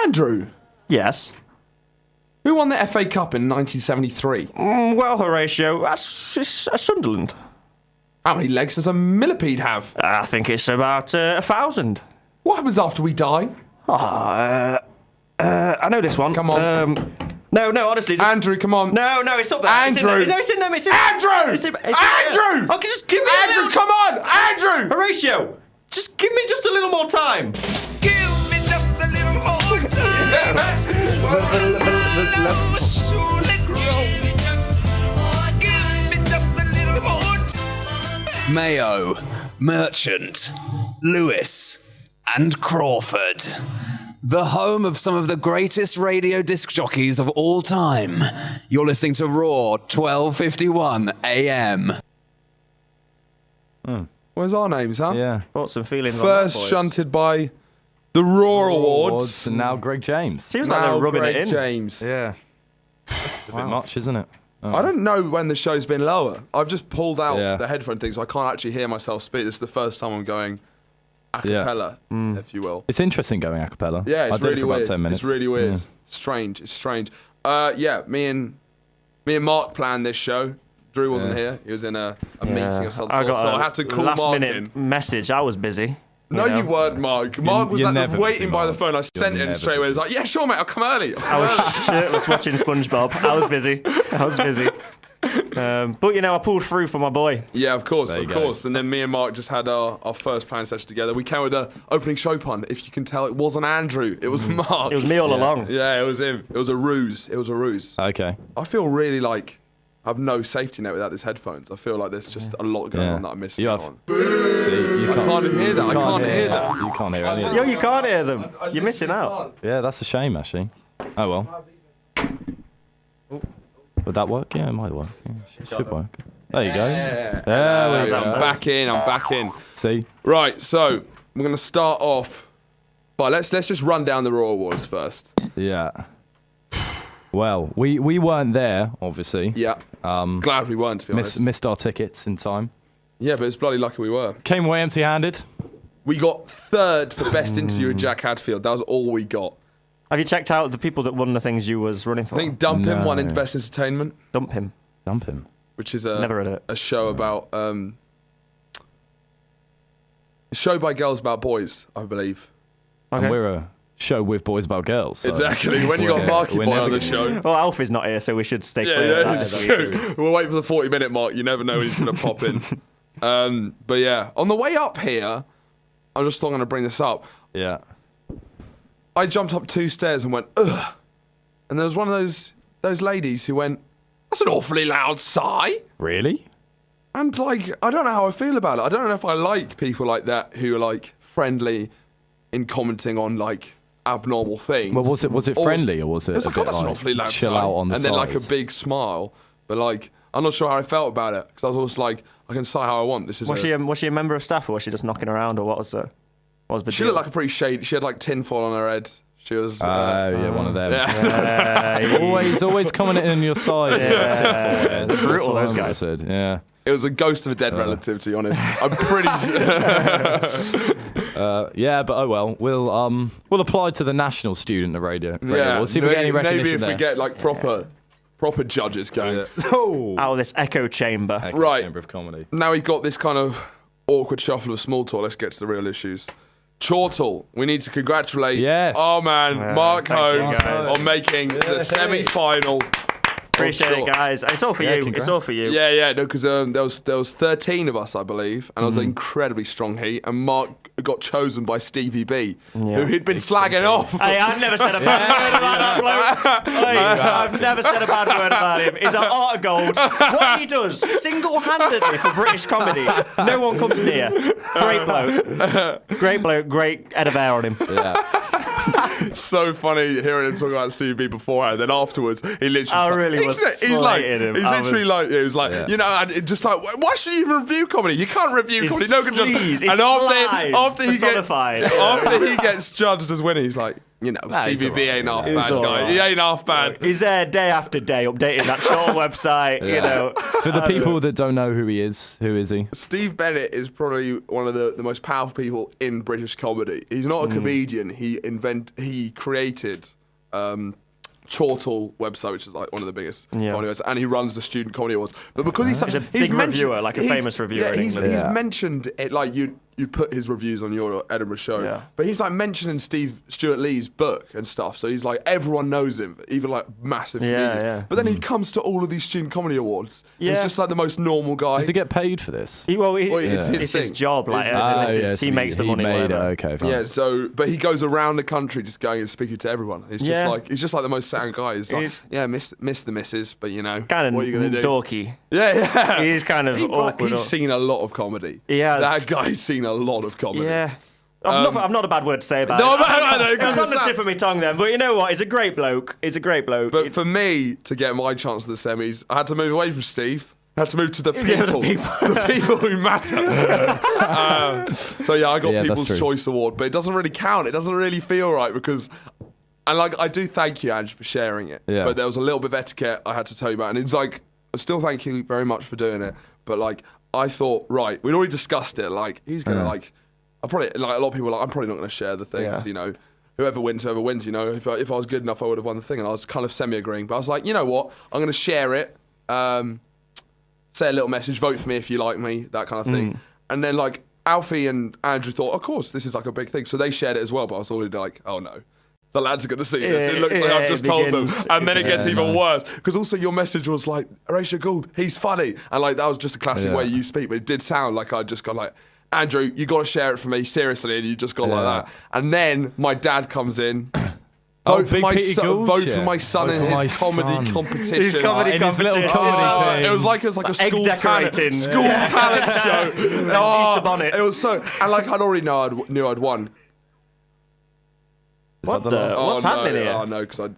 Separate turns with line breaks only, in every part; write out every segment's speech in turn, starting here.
Andrew,
Yes.
who won the FA Cup in 1973?
Well, Horatio, that's Sunderland.
How many legs does a millipede have?
I think it's about 1,000.
What happens after we die?
I know this one.
Come on.
No, honestly. Just...
Andrew, come on.
No, it's up there.
Andrew.
It's in them.
Andrew! Andrew!
Okay, just give me
Andrew, come on! Andrew!
Horatio, just give me just a little more time.
Give me just a little more time. Surely grow. Give me just a little more time.
Mayo, Merchant, Lewis, and Crawford. The home of some of the greatest radio disc jockeys of all time. You're listening to Raw 1251 AM.
Where's our names, huh?
Yeah.
Thoughts and feelings on
First
that, boys?
shunted by the Raw Awards.
And now Greg James.
Seems like
Now
they're rubbing
Greg
it in.
James.
Yeah. It's a bit much, isn't it?
I don't know when the show's been lower. I've just pulled out
Yeah.
the headphone thing, so I can't actually hear myself speak. This is the first time I'm going a cappella, if you will.
It's interesting going a cappella.
Yeah,
I
it's
did it
really
for about
weird.
10 minutes.
It's really weird.
Yeah.
Strange. It's strange. Yeah, me and Mark planned this show. Drew wasn't here. He was in a meeting of some
I
sort,
got
so
a
I had to call
last
Mark
minute
in.
message. I was busy.
No, you weren't, Mark. Mark was
you're
at
never
the waiting
busy,
by the
Mark.
phone. I sent it in
never
straight away. He was like, yeah, sure, mate, I'll come early.
I was shirtless watching SpongeBob. I was busy. But, I pulled through for my boy.
Yeah, of course.
There you go.
And then me and Mark just had our first planning session together. We came with an opening show pun. If you can tell, it wasn't Andrew. It was Mark.
It was me all along.
Yeah, it was him. It was a ruse.
Okay.
I feel really like I have no safety net without these headphones. I feel like there's just a lot going on that I'm missing
You
out
have.
on.
See, you
I can't hear that. I can't hear that.
You can't hear any of
Yo,
that.
you can't hear them. You're missing out.
Yeah, that's a shame, actually. Oh, well. Would that work? Yeah, it might work. Yeah, it should work. There you go. There we go.
I'm back in.
See?
Right, so we're going to start off. But let's just run down the Raw Awards first.
Yeah. Well, we weren't there, obviously.
Yeah. Glad we weren't, to be honest.
Missed our tickets in time.
Yeah, but it's bloody lucky we were.
Came away empty-handed.
We got third for best interview with Jack Hadfield. That was all we got.
Have you checked out the people that won the things you was running for?
I think Dump Him won in
No.
Best Entertainment,
Dump him.
Dump him.
which is
Never heard of it.
a show about a show by girls about boys, I believe.
Okay.
And we're a show with boys about girls. So
Exactly. When you got Marky
we're
Boy
never
on the
gonna-
show.
Well, Alfie's not here, so we should stay clear
Yeah,
of that.
it's true. We'll wait for the 40-minute mark. You never know when he's going to pop in. But yeah, on the way up here, I just thought I'm going to bring this up.
Yeah.
I jumped up 2 stairs and went, ugh. And there was one of those ladies who went, that's an awfully loud sigh.
Really?
And like, I don't know how I feel about it. I don't know if I like people like that who are like friendly in commenting on like abnormal things.
Well, was it friendly or was it?
It was
a
like, oh,
bit
that's an
like
awfully loud
chill
sigh.
out on the
and then like a
sides?
big smile. But like, I'm not sure how I felt about it because I was always like, I can sigh how I want. This is.
Was she a member of staff or was she just knocking around or what was the
She
deal?
looked like a pretty shady. She had like tinfoil on her head. She was.
Yeah, one of them.
Yeah.
Always coming in on your side.
Yeah.
That's
Brutal,
what
those
I
guys.
said. Yeah.
It was a ghost of a dead relative, to be honest. I'm pretty sure.
Yeah, but oh well. We'll apply to the National Student of Radio.
Yeah,
We'll see if we get any recognition
maybe if
there.
we get like proper judges going.
Oh.
Out of this echo chamber.
Echo
Right.
Chamber of Comedy.
Now we've got this kind of awkward shuffle of small talk. Let's get to the real issues. Chortle, we need to congratulate our man Mark
thank you,
Holmes
guys.
on making the semi-final.
Appreciate it, guys. It's all for
Yeah,
you.
congrats.
It's all for you.
Yeah, no, because there was 13 of us, I believe, and it was an incredibly strong heat. And Mark got chosen by Stevie B, who he'd been slagging off.
Hey, I've never said a bad word about that bloke. Hey, I've never said a bad word about him. He's an art of gold. What he does, single-handedly for British comedy, no one comes near. Great bloke, great head of hair on him.
So funny hearing him talk about Stevie B beforehand. Then afterwards, he literally.
I really was slating him.
He's
I
literally
was-
like, it was like, you know, and it just like, why should you even review comedy? You can't review
It's
comedy. No one can judge.
sleaze, it's
And
slime
after he
personified.
after he gets judged as winner, he's like, You know,
Nah, he's
Stevie B ain't half
He's
bad,
all
guy.
right.
He ain't half bad.
He's there day after day updating that troll website, you know.
For the people that don't know who he is, who is he?
Steve Bennett is probably one of the most powerful people in British comedy. He's not a comedian. He created Chortle website, which is like one of the biggest comedy websites, and he runs the Student Comedy Awards. But because he's such
He's a big reviewer, like a
he's-
famous reviewer in
he's,
England.
he's
Yeah.
mentioned it like you put his reviews on your Edinburgh show,
Yeah.
but he's like mentioning Stuart Lee's book and stuff. So he's like everyone knows him, even like massive comedians.
yeah.
But then he comes to all of these Student Comedy Awards.
Yeah.
He's just like the most normal guy.
Does he get paid for this?
Well, it's
it's
his
his
thing.
job, like,
It's
as
his-
in, he makes the money.
Made it.
whatever.
Okay, fine.
Yeah, so but he goes around the country just going and speaking to everyone. He's just like the most sound guy. He's like,
He's-
yeah, miss the missus, but you know,
Kind of
what are you gonna do?
dorky.
Yeah.
He's kind of awkward.
He's seen a lot of comedy.
He has.
That guy's seen a lot of comedy.
Yeah. I've not a bad word to say about
No,
it.
but I know,
It was on the
because
tip of my tongue then, but you know what? He's a great bloke. He's a great bloke.
But for me to get my chance at the semis, I had to move away from Steve. I had to move to the people, the people who matter. So yeah, I got
Yeah, that's
People's
true.
Choice Award, but it doesn't really count. It doesn't really feel right because, and like I do thank you, Ange, for sharing it.
Yeah.
But there was a little bit of etiquette I had to tell you about, and it's like I still thank you very much for doing it. But like I thought, right, we'd already discussed it. Like he's gonna like, I probably like a lot of people are like I'm probably not gonna share the thing 'cause, you know. Whoever wins, you know. If I was good enough, I would have won the thing. And I was kind of semi-agreeing. But I was like, you know what? I'm going to share it. Say a little message. Vote for me if you like me. That kind of thing. And then, like, Alfie and Andrew thought, of course, this is like a big thing. So they shared it as well. But I was already like, oh, no. The lads are going to see this. It looks like I've just told them. And then it gets even worse. Because also your message was like, Horatio Gould, he's funny. And, like, that was just a classic way you speak. But it did sound like I'd just gone like, Andrew, you got to share it for me, seriously, and you just got like that. And then my dad comes in. Vote for
big
my
Peter
son.
Gould
Vote
shit.
for my son
Vote
in
for my
his comedy
son.
competition.
His comedy
in his little
competition.
comedy thing.
It was like a
Egg
school talent,
decorating.
talent show.
Easter bonnet.
It was so, and like I'd already knew I'd won.
What the? What's
no,
happening here?
Oh no, because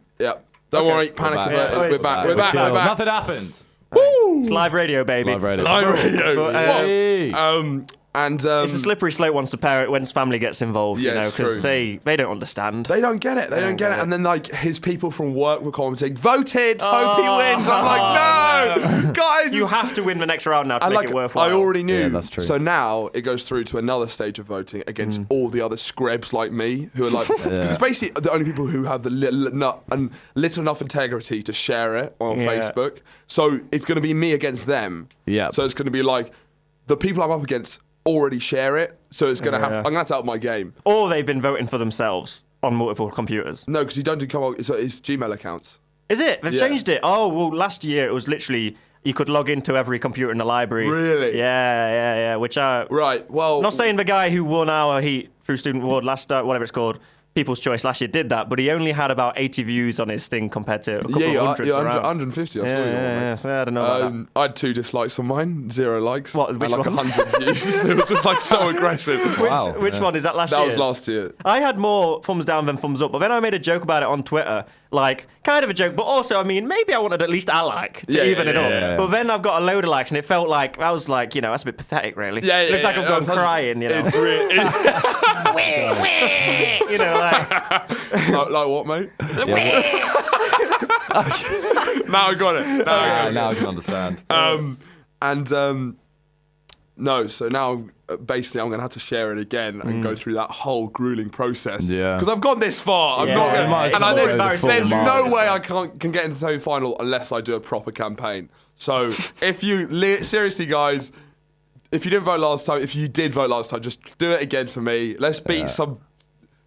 don't worry, panic
back.
averted.
Yeah,
We're back. We're back.
Chill.
We're back.
Nothing happened.
It's live radio, baby.
Live radio.
Live radio.
Hey.
And
It's a slippery slope once the family gets involved,
Yeah,
you know,
it's
because
true.
they don't understand.
they don't get it. They don't get it. And then like his people from work were commenting, voted, hope he wins. I'm like, no, guys.
You have to win the next round now to
And
make
like
it worthwhile.
I already knew.
Yeah, that's true.
So now it goes through to another stage of voting against all the other screbs like me, who are like, because it's basically the only people who have the little enough integrity to share it on
Yeah.
Facebook. So it's going to be me against them.
Yeah.
So it's going to be like the people I'm up against already share it. So it's going to have.
Yeah.
I'm going to have to up my game.
Or they've been voting for themselves on multiple computers.
No, because you don't do it's Gmail accounts.
Is it? They've
Yeah.
changed it. Oh, well, last year it was literally you could log into every computer in the library.
Really?
Yeah. Which
Right. Well,
not saying the guy who won our heat through Student Award whatever it's called, People's Choice last year did that, but he only had about 80 views on his thing compared to a couple of hundreds around.
150. I saw you. on, mate.
Yeah, I don't know about that.
I had 2 dislikes on mine, 0 likes,
What,
and
which
like
one?
100 views. It was just like so aggressive.
Wow.
Which one is that last
That
year?
was last year.
I had more thumbs down than thumbs up, but then I made a joke about it on Twitter, like kind of a joke, but also, I mean, maybe I wanted at least a like to
Yeah,
even
yeah,
it up.
yeah.
But then I've got a load of likes, and it felt like I was like, you know, that's a bit pathetic, really. Looks like I'm going crying, you know.
It's really,
You know, like
like what, mate? Now I got it. Now I got it.
Now I can understand.
No, so now basically I'm going to have to share it again and go through that whole grueling process.
Yeah.
Because I've gone this far. I'm
Yeah.
not going
You might
to.
as
And I,
well
there's
go the full
there's
mile.
no way I can get into the semi-final unless I do a proper campaign. So if you, seriously guys, if you didn't vote last time, if you did vote last time, just do it again for me. Let's beat some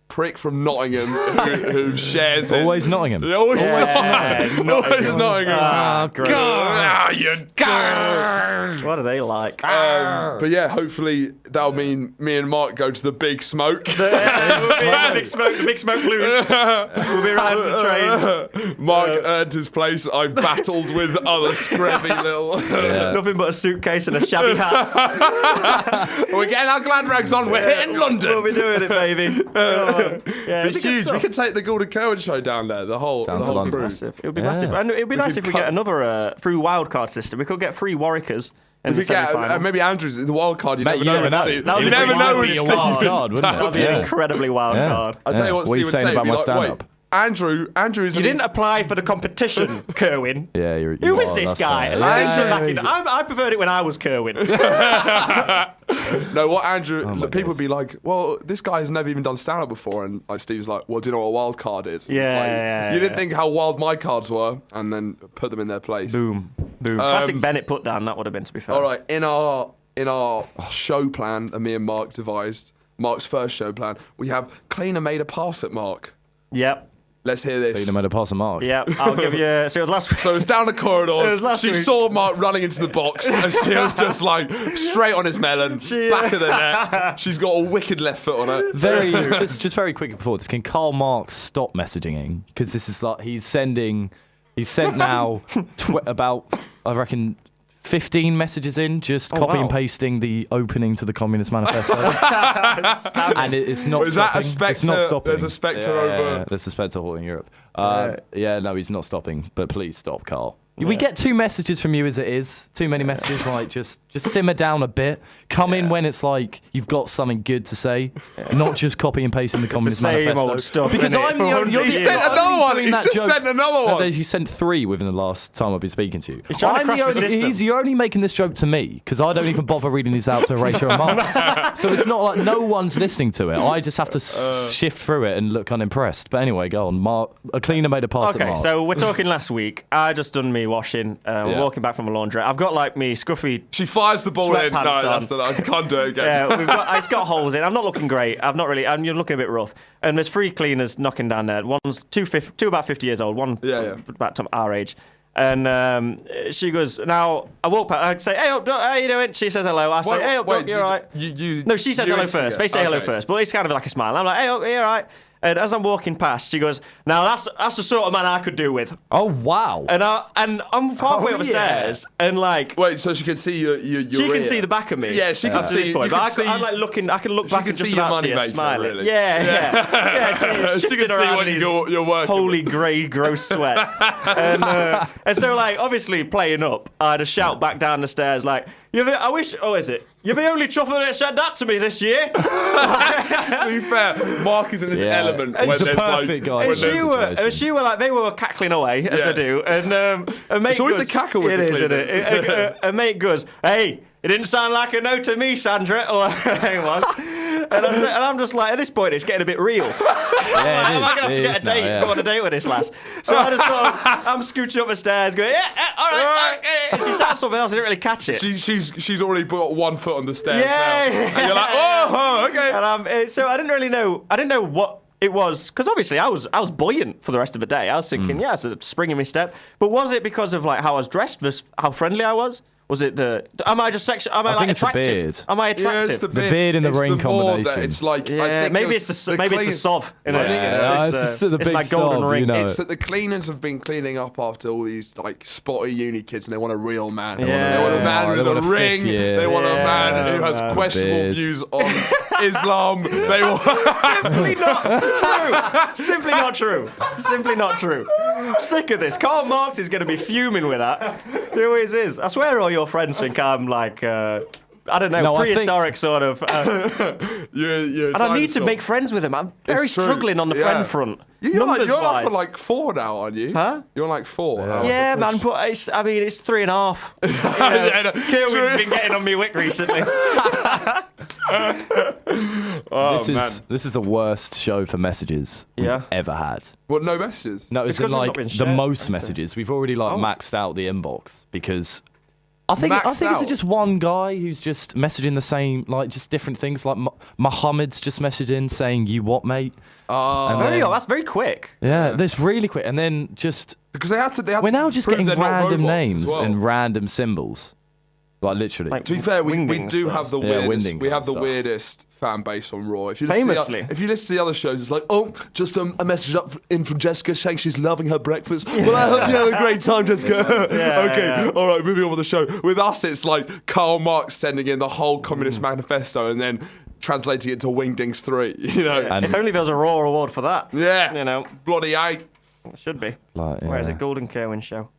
prick from Nottingham who shares it.
Always Nottingham.
Always
Nottingham.
Always Nottingham.
Ah, gross.
You
What are they like?
But yeah, hopefully that'll mean me and Mark go to the big smoke.
the big smoke loose. We'll be riding the train.
Mark earned his place. I battled with other scrubby little.
Nothing but a suitcase and a shabby hat.
We're getting our glad rags on. We're hitting London.
We'll be doing it, baby. Yeah,
It's huge. We can take the Gordon Cohen show down there. The whole
Down to
crew.
London.
Massive. It would be massive. And it would be nice if we
cut-
get another through wildcard system. We could get 3 Warwickers in the
We get,
semi-final.
maybe Andrew's the wild card. You
Mate,
never know.
you never know.
Steve.
That would
You
be
never
wild.
know
That would
with
be a
Steve.
wild card, wouldn't
That would
it?
be an
Yeah.
incredibly wild
Yeah.
card.
I'll tell you what
What are you
Steve would
saying
say.
about
He'd be
my
like,
stand-up?
Wait, Andrew is.
You didn't apply for the competition, Kerwin.
Yeah, you
Who is
are,
this
that's
guy?
fair.
I
Yeah,
stood
yeah,
back
yeah,
in- I preferred it when I was Kerwin.
No, what Andrew?
my
people would
days.
be like, well, this guy has never even done stand up before, and like Steve's like, well, do you know what a wild card is? It's
Yeah,
like,
yeah,
you didn't
yeah.
think how wild my cards were, and then put them in their place.
Boom. Classic Bennett put down. That would have been, to be fair.
All right, in our show plan that me and Mark devised, Mark's first show plan, we have Cleaner made a pass at Mark.
Yep.
Let's hear this.
Cleaner made a pass a mark.
Yep. I'll give you. So it was last week.
So it was down the corridor.
It was last
She
week.
saw Mark running into the box, and she was just like straight on his melon, back of the net. She's got a wicked left foot on her.
Very just very quickly before this, can Karl Marx stop messaging? Because this is like he's sent now about, I reckon, 15 messages in, just copy
wow.
and pasting the opening to the Communist Manifesto. And it's not
Is that a
stopping. It's not
spectre-
stopping.
there's a spectre
Yeah,
over-
yeah, there's a spectre in Europe. Yeah, no, he's not stopping. But please stop, Carl. We get 2 messages from you as it is. Too many messages. Like just simmer down a bit. Come in when it's like you've got something good to say, not just copy and pasting the Communist
same
Manifesto.
old stuff,
Because
innit?
I'm
For
the only. You're
hundreds
the
of years.
Sent another
only
one.
doing
He's
that
just
joke.
sent another one.
You sent 3 within the last time I've been speaking to you.
He's trying to crash the
only,
system.
you're only making this joke to me because I don't even bother reading these out to Horatio and Mark. So it's not like no one's listening to it. I just have to shift through it and look unimpressed. But anyway, go on. Mark, a cleaner made a pass at
Okay,
Mark.
so we're talking last week. I just done me washing. We're
Yeah.
walking back from a laundrette. I've got like me scruffy.
She fires the ball in. No,
Sweatpants
that's the, I can't do it again.
Yeah, it's got holes in. I'm not looking great. You're looking a bit rough. And there's 3 cleaners knocking down there. One's two about 50 years old. One
Yeah.
about our age. And she goes, now I walk past. I say, hey up, Doc, how you doing? She says hello. I say, hey up, Doc, you all right?
No,
No, she says hello first. They say hello first, but it's kind of like a smile. I'm like, hey up, you all right? And as I'm walking past, she goes, now that's the sort of man I could do with.
oh wow.
And I'm halfway
Oh,
up the
yeah.
stairs, and like
Wait, so she can see your
she
rear.
can see the back of me.
Yeah, she can
up to this
see.
point,
you
but
can see
I'm like looking. I can look
she
back
can
and just
see your
about see
money
her
maker,
smiling.
really.
Yeah. She's
She
shifting
can see
around
what
these
you're working
holy
with.
grey gross sweats, and so like obviously playing up, I had to shout back down the stairs like, "You're the, I wish. Oh, is it? You're the only chuffer that said that to me this year."
To be fair, Mark is in his
Yeah.
element.
He's
when
the
there's
perfect guy.
when
And
there's-
she were like, they were cackling away as
Yeah.
they do, and mate
It's always
goes,
the cackle with
it
the
is, isn't
cleaners.
it? A mate goes, hey, it didn't sound like a no to me, Sandra, or whatever it was. And I'm just like, at this point, it's getting a bit real.
Yeah,
Am I going to have to get a date, go on a date with this lass? So I just thought, I'm scooching up the stairs going, all right. And she said something else, I didn't really catch it.
She's already got 1 foot on the stairs
Yeah.
now, and you're like, oh, okay.
And so I didn't really know. I didn't know what it was, because obviously I was buoyant for the rest of the day. I was thinking, yeah, it's a spring in my step. But was it because of like how I was dressed versus how friendly I was? Was it am I just sexual? Am I,
I
like
think it's the
attractive?
beard.
Am I
Yeah,
attractive?
it's the
beard and the
It's
ring
more that
combination.
It's like, I
Yeah,
think
maybe
it's
it's the sov.
I think
it's the
it's
big
my golden
sov,
ring.
you know.
It's that the cleaners have been cleaning up after all these like spotty uni kids, and they want a real man.
Yeah.
They want a man
They
with
want
a
a fifth
ring.
year.
They want a man
Yeah,
who has
man.
questionable
Beard.
views on Islam. They want.
Simply not true. Simply not true. Simply not true. I'm sick of this. Karl Marx is going to be fuming with that. He always is. I swear all your friends think I'm like, I don't know,
No, I think-
prehistoric sort of.
You're
And I need to make friends with him. I'm very
It's true.
struggling on the
Yeah.
friend front.
You're up
Numbers-wise.
for like 4 now, aren't you?
Huh?
You're on like 4. Oh,
Yeah, man, but it's 3.5. You know, Kerwin's been getting on me wick recently.
This is the worst show for messages
Yeah.
we've ever had.
What? No messages.
No, it's
Because
in
we've not
like
been
the
shared.
most messages. We've already like maxed out the inbox because I think
Maxed
it's
out?
just one guy who's just messaging the same, like just different things. Like Muhammad's just messaged in saying "You what, mate?" And then-
That's very quick.
yeah, that's really quick. And then just
Because they have to.
we're now just
prove
getting
they're not
random
robots as
names
well.
and random symbols, like literally.
Like,
To be fair, we
wingdings
do
stuff.
have the
Yeah,
weirdest.
wingding
We have the
stuff.
weirdest fan base on Raw. If you listen
Famously.
if you listen to the other shows, it's like, oh, just a message in from Jessica saying she's loving her breakfast. Well, I hope you have a great time, Jessica. Okay, all right, moving on with the show. With us, it's like Karl Marx sending in the whole Communist Manifesto and then translating it to Wingdings 3. You know,
And-
If only there was a Raw award for that.
yeah,
You know,
bloody 8.
it should be.
Like,
Where is
yeah.
it? Golden Kerwin show.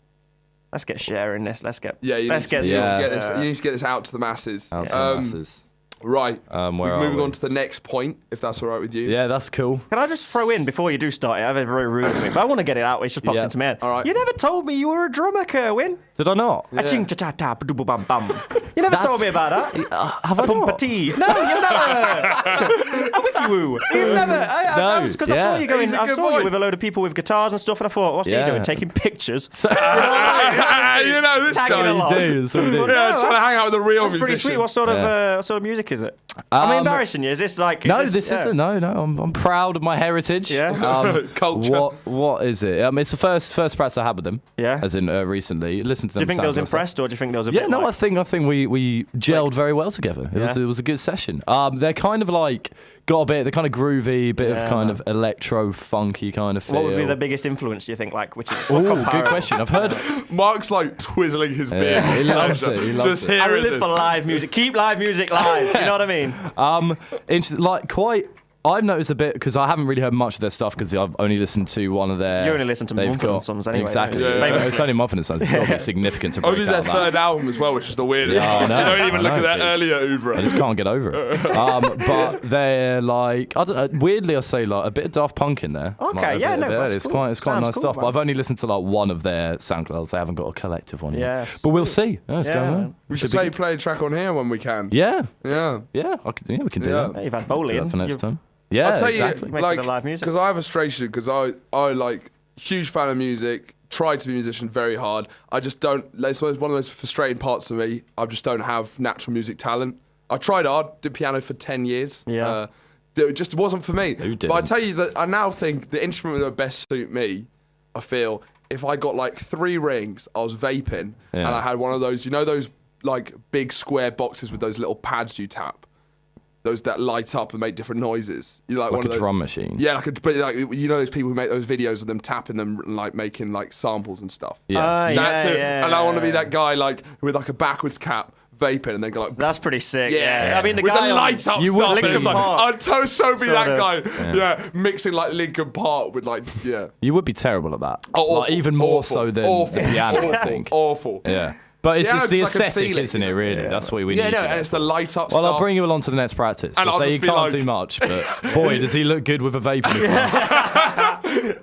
Let's get sharing this. Let's get.
Yeah, you
let's
need
get.
to, you need to
Yeah.
get this. You need to get this out to the masses.
Out to the masses.
Right.
Where
We're
are
moving
we?
on to the next point, if that's all right with you.
Yeah, that's cool.
Can I just throw in before you do start it? I have a very rude thing, but I want to get it out. It's just popped
Yeah.
into my head.
All right.
You never told me you were a drummer, Kerwin.
Did I not?
A-ching ta-ta-ta, ba-doo-ba-bum-bum. You never
That's-
told me about that.
Have I not?
Pum-pa-tee. No, you never. A wiki-woo. You never.
No,
Because I
yeah.
saw you going.
He's a
I
good
saw
boy.
you with a load of people with guitars and stuff, and I thought, what's
Yeah.
he doing? Taking pictures.
you know this
Tagging
guy.
along.
You do. That's what you do.
Yeah,
No,
trying to hang out with the real
That's pretty
musician.
sweet. What sort of music is it? Am I embarrassing you? Is this like?
No,
is
this
yeah.
isn't. No. I'm proud of my heritage.
Yeah.
Culture.
What is it? It's the first practice I had with them.
Yeah.
As in recently. Listen to them.
Do you think they was
sound stuff.
impressed, or do you think they was a
Yeah,
bit
no,
like,
I think we gelled very well together.
Yeah.
It was a good session. They're kind of like got a bit. They're kind of groovy, bit
Yeah,
of kind
man.
of electro funky kind of feel.
What would be the biggest influence? Do you think? Like, which is
Ooh, good
comparable?
question. I've heard.
Mark's like twizzling his beard.
Yeah, he loves it. He loves
Just
it.
I
hearing
live
it.
for live music. Keep live music live. You know what I mean?
Like quite. I've noticed a bit because I haven't really heard much of their stuff because I've only listened to one of their.
You only listen to
they've
Mumford
got-
and Sons anyway,
Exactly.
don't you?
It's-
Yeah.
It's only Mumford and Sons. It's got to be significant to break
Only
out
their
of that.
third album as well, which is the weirdest.
Yeah, I know,
You don't even
I
look at
know.
their
It's-
earlier
I
oeuvre.
just can't get over it. But they're like, I don't know, weirdly, I say like a bit of Daft Punk in there.
Okay,
Like, a
yeah,
bit
no,
of it.
that's
It's
cool.
quite
Sounds
nice
cool,
stuff.
man.
But I've only listened to like one of their SoundClouds. They haven't got a collective one yet.
Yeah.
But we'll see. Yeah, it's
Yeah,
going
man.
on.
We should
be
say
good.
play a track on here when we can.
Yeah,
Yeah.
we can do
Yeah.
that.
Hey, you've had
Do
bowling.
that for next
You've-
time. Yeah,
I'll tell
exactly.
you,
Make
like,
the live music.
because I have a frustration, because I like huge fan of music. Tried to be a musician very hard. I just don't. It's one of the most frustrating parts of me. I just don't have natural music talent. I tried hard, did piano for 10 years.
Yeah.
It just wasn't for me.
Who
But I
didn't?
tell you that I now think the instrument that would best suit me, I feel, if I got like 3 rings, I was vaping, and I had one of those, you know, those like big square boxes with those little pads you tap. Those that light up and make different noises. You know, like one
Like
of
a
those,
drum machine.
Yeah, but like you know those people who make those videos of them tapping them and like making like samples and stuff.
Yeah.
That's it.
yeah,
And I want to be
yeah.
that guy like with like a backwards cap, vaping, and then go like.
That's pretty sick.
yeah.
Yeah. I mean, the
with
guy
the
on-
lights up
You
stuff.
would
and
be.
it's like,
Park.
I'd so be that
Sorta.
guy. Yeah, mixing like Linkin Park with like
You would be terrible at that.
Oh,
Like,
awful,
even more
awful,
so than
awful,
the piano, I
awful,
think.
Awful.
Yeah. But it's
Yeah,
just the
because I can
aesthetic,
feel it,
isn't it,
you know?
really? That's what we
Yeah,
need.
no,
to
and
do.
it's the light up
Well,
stuff.
I'll bring you along to the next practice.
And
I'll
I'll
say
just
you
be
can't
like-
do much, but boy, does he look good with a vape in his mouth.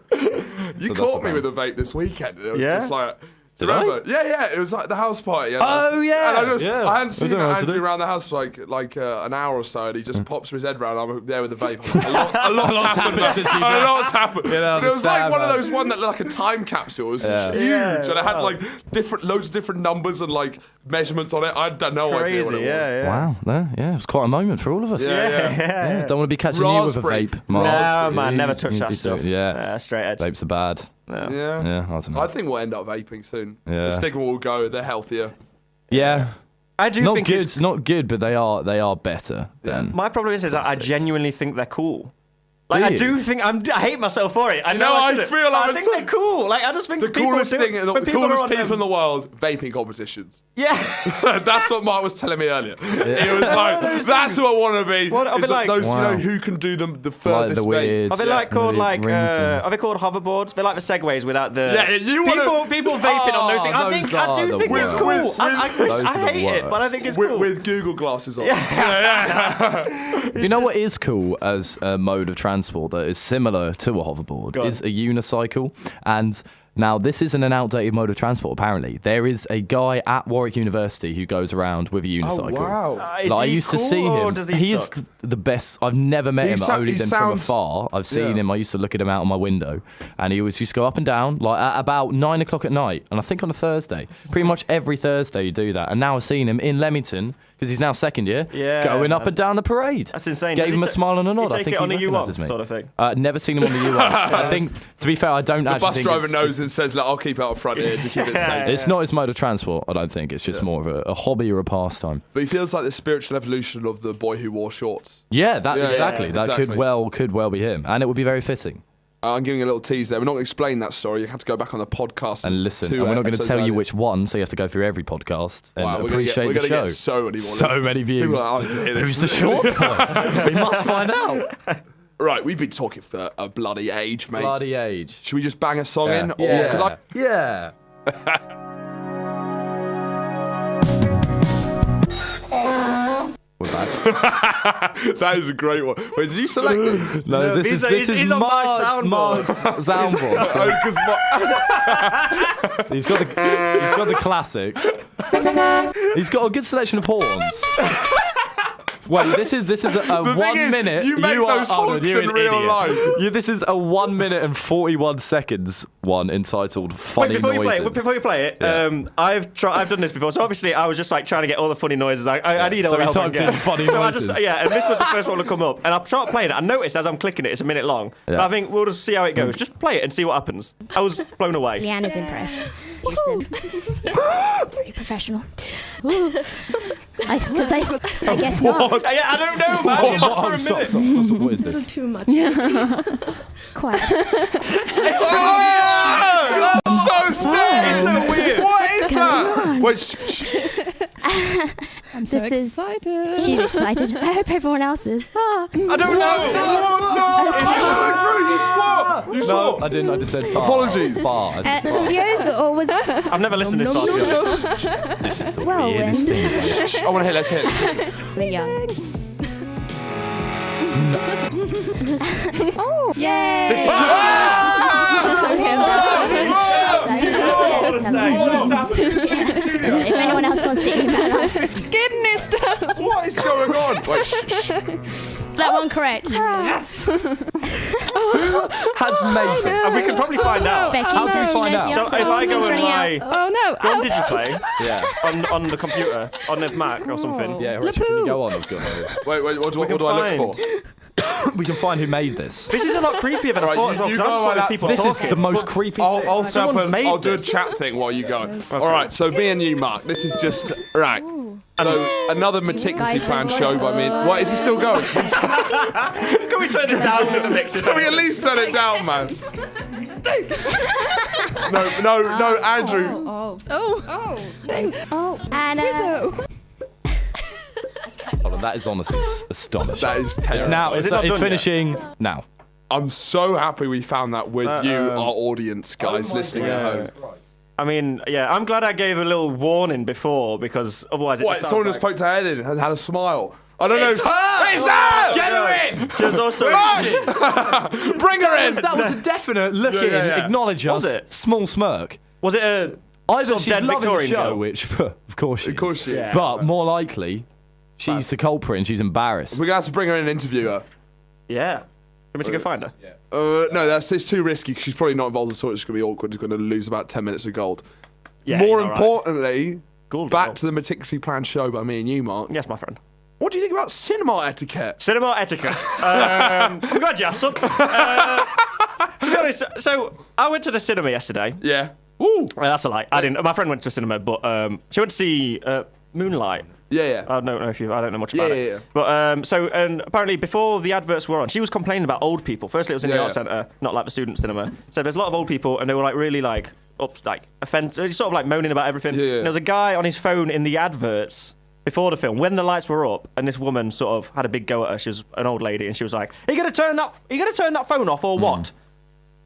You
So that's
caught
the
me with a vape this weekend. And it was
Yeah?
just like. Do
Did
you
I?
remember? Yeah. It was like the house party. And
Oh, yeah,
And
yeah.
I hadn't
I
seen
don't know what to
Andrew
do.
around the house for like an hour or so, and he just pops his head round. I'm there with the vape. I'm like, a lot's happened.
since you've
A lot's happened.
You know,
But it was like
understand,
one of
man.
those one that like a time capsule. It was
Yeah.
huge,
Yeah,
and it had
wow.
like loads of different numbers and like measurements on it. I had no idea what
Crazy.
it was.
Yeah.
Wow, yeah, it was quite a moment for all of us.
Yeah.
Yeah, don't want to be catching you with a
Raspberry.
vape.
No,
Mark.
man,
You-
never touch
you
that
do-
stuff.
Yeah,
Straight edge.
vapes are bad.
No.
Yeah.
Yeah, I don't know.
I think we'll end up vaping soon.
Yeah.
The stigma will go. They're healthier.
Yeah,
I do
not
think
good,
it's,
not good, but they are better than.
my problem is that I
Classics.
genuinely think they're cool. Like
Do
I
you?
do think I hate myself for it. I know
know, I
shouldn't,
feel
but
like
I
it's
think they're cool. Like I just think
The
people
coolest
do,
thing, the
when people are
coolest
on
people in
them-
the world, vaping competitions.
Yeah.
That's what Mark was telling me earlier. He was like,
those
"That's
things.
who I want to be."
What- I'll
is
be like-
those, you
Wow.
know, who can do them the
Like
furthest
the
vape.
weird.
Are they like called
the
like
ring things.
are they called hoverboards? They're like the segways without the
Yeah, you wanna-
people vaping on those things. I
those
think
are
I do
the
think it's
worst.
cool.
With-
I
those are the
hate it, but I
worst.
think it's
with,
cool.
with Google glasses on.
You know what is cool as a mode of transport that is similar to a hoverboard
Go on.
is a unicycle. And now this isn't an outdated mode of transport. Apparently, there is a guy at Warwick University who goes around with a unicycle.
Is
Like, I
he
used to
cool
see
or
him.
does
He is
suck?
the best. I've never met
He
him.
sou-
Only
he
them
sounds-
from afar. I've seen
Yeah.
him. I used to look at him out of my window, and he always used to go up and down like at about 9 o'clock at night. And I think on a Thursday, pretty much every Thursday you do that. And now I've seen him in Leamington because he's now second year,
Yeah,
going up
man.
and down the parade.
That's insane.
Gave
Does
him
he
a
ta-
smile and a
he
nod. I
take
think
it
he
on the U1
recognises me.
sort of thing?
Never seen him on the U1. I think, to be fair, I don't
The
actually
bus
think
driver
it's,
knows and says, "Look, I'll keep out front here to keep it safe."
it's not his mode of transport. I don't think it's just more of a hobby or a pastime.
But he feels like the spiritual evolution of the boy who wore shorts.
Yeah, that
Yeah,
exactly.
yeah,
that
exactly.
could well be him, and it would be very fitting.
I'm giving a little tease there. We're not going to explain that story. You have to go back on the podcast
And listen,
two
and we're not going to
episodes
tell you
earlier.
which one, so you have to go through every podcast and
Wow, we're gonna
appreciate
we're
the
gonna
show.
get so many more
So
listens.
many views.
People are like, "I need to hear
Who's
this."
the short guy? We must find out.
Right, we've been talking for a bloody age, mate.
Bloody age.
Should we just bang a song in? Or,
Yeah.
'cause I-
Yeah. facts.
That is a great one. Wait, did you select this?
No, this
he's
is
on my
Mark's soundboard.
Oh, 'cause
He's got the classics. He's got a good selection of horns. Wait, this is a
The
1
thing is,
minute.
you make
are
those
Arnold,
hooks
you're
in
an
real
idiot.
life.
This is a 1 minute and 41 seconds one entitled "Funny
Wait, before
Noises."
you play it,
Yeah.
I've done this before. So obviously, I was just like trying to get all the funny noises. I need all
So
the
he
help I can
typed in
get.
funny
so
noises.
and this was the first one to come up. And I started playing it. I noticed as I'm clicking it, it's a minute long.
Yeah.
But I think we'll just see how it goes. Just play it and see what happens. I was blown away.
Leanna's impressed. Yeah, very professional. I guess not.
Yeah, I don't know, man. It lasts for a
Stop,
minute.
stop. What is this?
Too much.
Quite.
That's so scary.
It's so weird.
What is that? Wait,
I'm so
This is-
excited.
She's excited. I hope everyone else is. Ah.
I don't know.
You swore.
No, I didn't. I just said bar.
Apologies.
Bar. I said bar.
Yours or was it?
I've never listened this far. To be honest.
This is the
Well,
weirdest
then.
thing.
I want to hear. Let's hear.
We're young.
Oh, yay!
This is
If anyone else wants to email us,
Goodness.
What is going on? Wait, shh.
that one correct.
Yes.
Has made this.
And we can probably find out.
Becky,
How do we find out?
So if I go and my
Oh no.
go on DigiPlay
Yeah.
on the computer on the Mac or something.
Yeah, Richard, can you go on? I've got
Wait. What do I look for?
We can find who made this.
This is a lot creepier than I
Alright,
thought as well.
you
'Cause I
go
just thought
on
it was
that
people
This is
talking.
the most creepy
I'll
thing.
set
Someone's
up a,
made
I'll do a
this.
chat thing while you go. All right, so me and you, Mark. This is just right. So another meticulously
Guys,
planned
we're
show by me. What is it still going?
Can we turn it down in the mix?
Can we at least turn it down, man? No, Andrew.
Thanks.
Oh, and
Hold on, that is honestly astonishing.
That is terrible.
It's now.
Is
It's,
it not
it's
done yet?
finishing now.
I'm so happy we found that with you, our audience, guys, listening at home.
I mean, yeah, I'm glad I gave a little warning before because otherwise it
What?
just sounds
Someone
like...
just poked her head in and had a smile. I don't know.
It's her!
It's her!
Get her in! She was also...
Bring her in!
That was a definite look in,
yeah.
acknowledge
Was
us,
it?
small smirk.
Was it a...
Either
Sort of
she's
dead
loving
Victorian
the show,
girl.
which of course she is.
Of course she is.
Yeah.
But more likely, she's the culprit and she's embarrassed.
We're going to have to bring her in and interview her.
Yeah. Want me to go find her? Yeah.
No, it's too risky because she's probably not involved at all. It's going to be awkward. She's going to lose about 10 minutes of gold.
Yeah,
More
you're right.
importantly,
Gold
back
gold.
to the meticulously planned show by me and you, Mark.
Yes, my friend.
What do you think about cinema etiquette?
Cinema etiquette. I'm glad you asked, son. To be honest, so I went to the cinema yesterday.
Yeah. Ooh.
Well, that's a lie. I didn't. My friend went to a cinema, but she went to see Moonlight.
Yeah.
I don't know if you. I don't know much about
Yeah,
it.
yeah, yeah.
But and apparently before the adverts were on, she was complaining about old people. Firstly, it was in the
Yeah,
art
yeah.
centre, not like the student cinema. So there's a lot of old people, and they were like really like offensive, sort of like moaning about everything.
Yeah, yeah.
And there was a guy on his phone in the adverts before the film when the lights were up, and this woman sort of had a big go at her. She was an old lady, and she was like, "Are you gonna turn that phone off or what?"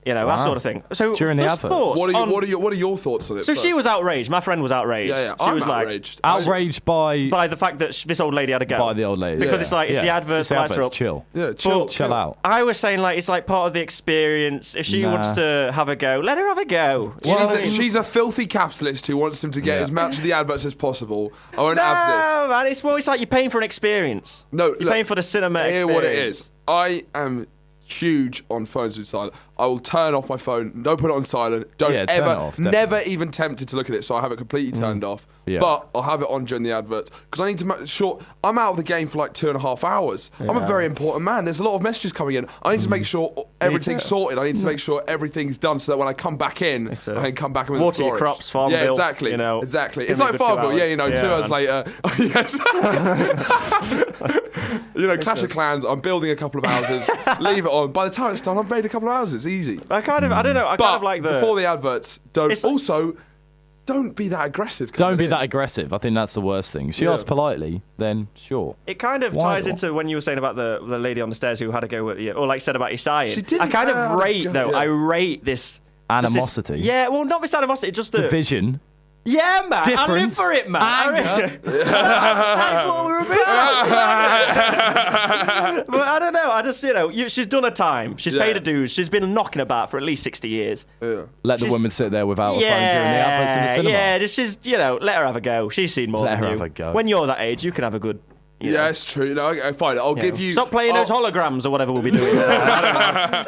You know, that
Wow.
sort of thing. So
During the
first
adverts.
thoughts
What
on-
are your thoughts on it?
So
first?
she was outraged. My friend was outraged.
Yeah.
She
I'm
was like
outraged.
Outraged by
the fact that this old lady had a go.
by the old lady.
Because
Yeah.
it's like it's the adverts, the lights are up.
Chill.
Yeah, chill.
Chill out.
I was saying like it's like part of the experience. If she
Nah.
wants to have a go, let her have a go. Do you know what I mean?
She's a filthy capitalist who wants him to get
Yeah.
as much of the adverts as possible. I won't have
No, man, it's like you're paying for an experience.
this. No,
You're
look,
paying for the cinema
hear
experience.
what it is. I am huge on phones with silent. I will turn off my phone. Don't put it on silent. Don't
Yeah, turn it
ever,
off,
never
definitely.
even tempted to look at it. So I have it completely turned off.
Yeah.
But I'll have it on during the adverts because I need to make sure I'm out of the game for like 2.5 hours. I'm a very important man. There's a lot of messages coming in. I need to make sure everything's
too.
sorted. I need to make sure everything's done so that when I come back in, I
too.
can come back in with
Water
a
your
flourish.
crops, Farmville,
Yeah, exactly.
you know,
exactly.
it's
It's
gonna
like
be good 2
Farmville. Yeah,
hours.
you know,
Yeah,
2 hours
man.
later. Yes. You know, Clash of Clans. I'm building a couple of houses. Leave it on. By the time it's done, I've made a couple of houses. Easy.
I don't know. I
But
kind of like the.
before the adverts,
It's-
don't be that aggressive.
Don't be
coming
that
in.
aggressive. I think that's the worst thing. She
Yeah.
asked politely, then sure.
It kind of
Why
ties
not?
into when you were saying about the lady on the stairs who had a go at you, or like said about your sighing.
She didn't
I kind
have a
of rate
go,
though.
yeah.
I rate this
Animosity.
Yeah, well, not this animosity. Just the
Division.
Yeah, man. I live
Difference.
for it, man.
Anger. That's what we're about.
But I don't know. I just, she's done her time. She's
Yeah.
paid her dues. She's been knocking about for at least 60 years.
Yeah.
Let the
She's-
woman sit there without a phone during the adverts in the cinema.
Yeah, just let her have a go. She's seen more
Let
than
her
you.
have a go.
When you're that age, you can have a good.
Yeah, it's true. No, okay, fine. I'll give you.
Stop playing those holograms or whatever we'll be doing. I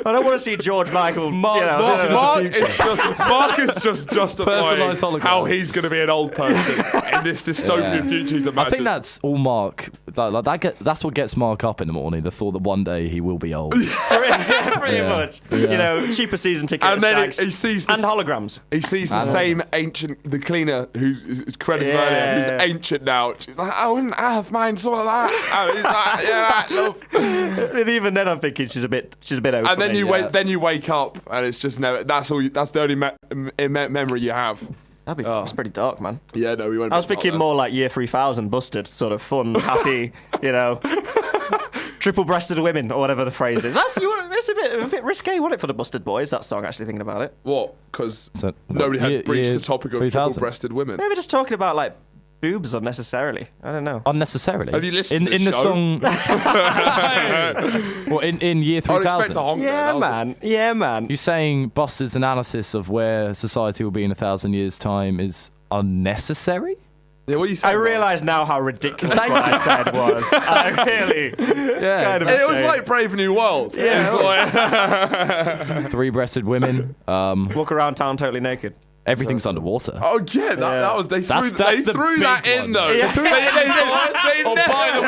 don't want to see George Michael.
Mark is just justifying
Personalised hologram.
how he's going to be an old person in this dystopian future he's imagined.
I think that's all Mark. That's what gets Mark up in the morning. The thought that one day he will be old.
pretty much. Cheaper season ticket
And then
Stags.
he sees
and
this-
holograms.
He sees the
And
same ancient, the cleaner who's credited
Yeah.
earlier, who's ancient now. She's like, I wouldn't have mine some of that. And he's like, yeah, that love.
And even then, I'm thinking she's a bit old.
And
for
then
me,
you wake up, and it's just never. That's all. That's the only memory you have.
That's pretty dark, man.
Yeah, no, we won't.
I was thinking more like Year 3000 Busted, sort of fun, happy, triple-breasted women or whatever the phrase is. It's a bit risque, wasn't it, for the Busted Boys? That song, actually thinking about it.
What? Because
So,
nobody had
year-
breached
year
the topic of
3000.
triple-breasted women.
Maybe just talking about like boobs unnecessarily. I don't know.
Unnecessarily.
Have you listened to
in
this
the
show?
song? Well, in year
I'd expect
3000.
a honk.
Yeah, man.
You're saying Buster's analysis of where society will be in 1,000 years' time is unnecessary?
Yeah, what are you saying?
I
Mark?
realise now how ridiculous what I said was. I really.
Yeah.
Kind of
It was
insane.
like Brave New World.
Yeah.
It was like,
Three-breasted women.
Walk around town totally naked.
Everything's underwater.
oh yeah, that was they
That's
threw
the
that
big
in
one.
though.
Yeah.
They
Oh,
never-
by the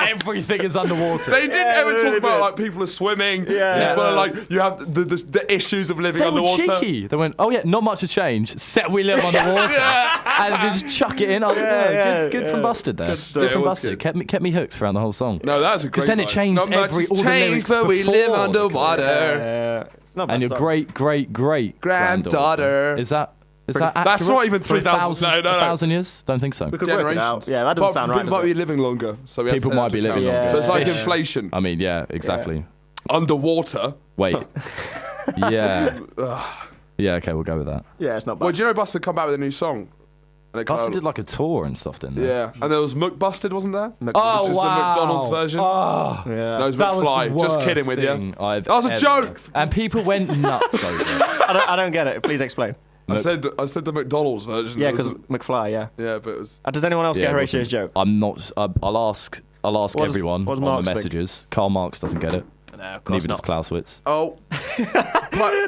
way, everything is underwater.
They didn't
Yeah,
ever
really
talk about
did.
like people are swimming.
Yeah.
People are like you have the issues of living
They were
underwater.
cheeky. They went, oh yeah, not much has changed. Except we live underwater, and they just chuck it in. Oh,
yeah,
good from Busted there.
stuff.
Good from
It was
Busted.
good.
Kept me hooked throughout the whole song.
No, that's a great.
Because then it
line.
changed
Not much
all
has
the
changed,
lyrics
but we live
before the
underwater.
It's not a bad
And your
song.
great
Granddaughter.
granddaughter. Is that accurate?
That's not even 3,000. No.
1,000 years? Don't think so.
We could work it out.
Generations.
Yeah, that doesn't
But
sound right.
people might be living longer, so we have to
People
take that
might be
into
living
account.
longer.
So it's like
Fish.
inflation.
I mean, yeah, exactly.
Underwater.
Wait. Yeah. Yeah, okay, we'll go with that.
Yeah, it's not bad.
Well, do you know Buster come back with a new song? And it
Buster
kinda-
did like a tour and stuff, didn't they?
Yeah, and there was McBusted, wasn't there?
Oh,
Which is
wow.
the McDonald's version.
Oh,
yeah.
No, it was
that was
McFly.
the
Just
worst
kidding with you.
thing I've
That was a
ever-
joke.
And people went nuts over it.
I don't get it. Please explain.
I said the McDonald's version.
Yeah,
It was
because McFly, yeah.
yeah, but it was.
Does anyone else
Yeah,
get
it
Horatio's
wasn't-
joke?
I'm not. I'll ask everyone
what does
on
Marx
the
think?
messages. Karl Marx doesn't get it.
No, of
Neither does Clausewitz.
Oh,